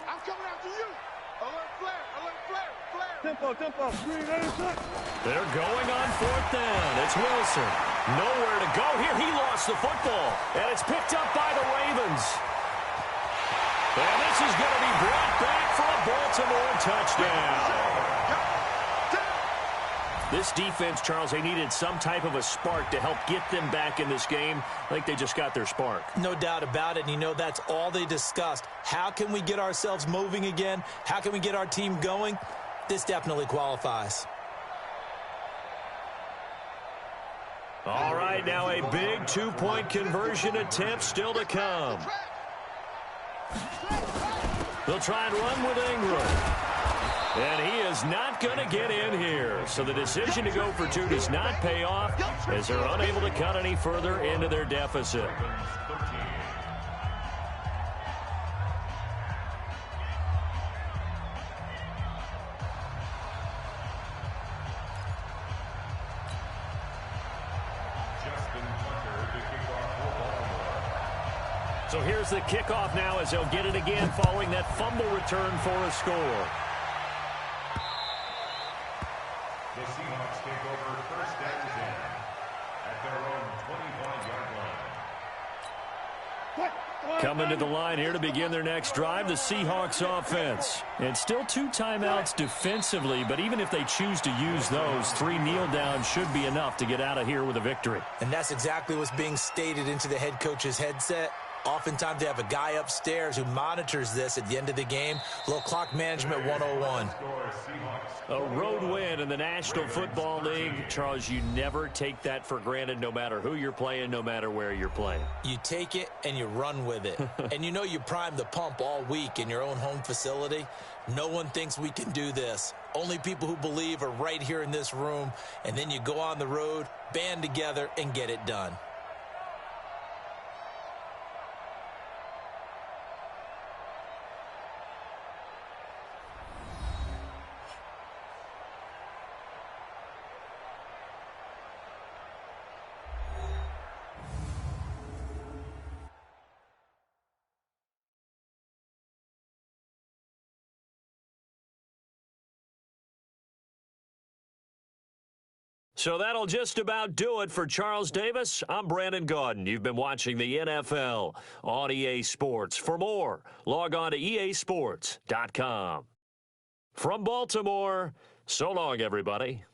I'm coming after you. Alert flare, flare. Tempo. They're going on 4th down. It's Wilson. Nowhere to go here. He lost the football. And it's picked up by the Ravens. And this is going to be brought back for a Baltimore touchdown. This defense, Charles, they needed some type of a spark to help get them back in this game. I think they just got their spark. No doubt about it, and you know that's all they discussed. How can we get ourselves moving again? How can we get our team going? This definitely qualifies. All right, now a big 2-point conversion attempt still to come. They'll try and run with Ingram. And he is not going to get in here. So the decision to go for 2 does not pay off as they're unable to cut any further into their deficit. So here's the kickoff now as they'll get it again following that fumble return for a score. The Seahawks take over 1st and 10 at their own 25-yard line. Coming to the line here to begin their next drive, the Seahawks offense. And still 2 timeouts defensively, but even if they choose to use those, 3 kneel downs should be enough to get out of here with a victory. And that's exactly what's being stated into the head coach's headset. Oftentimes they have a guy upstairs who monitors this at the end of the game. Little clock management 101. A road win in the National Football League. Charles, you never take that for granted no matter who you're playing, no matter where you're playing. You take it and you run with it. And you know you prime the pump all week in your own home facility. No one thinks we can do this. Only people who believe are right here in this room. And then you go on the road, band together, and get it done. So that'll just about do it for Charles Davis. I'm Brandon Gaudin. You've been watching the NFL on EA Sports. For more, log on to easports.com. From Baltimore, so long, everybody.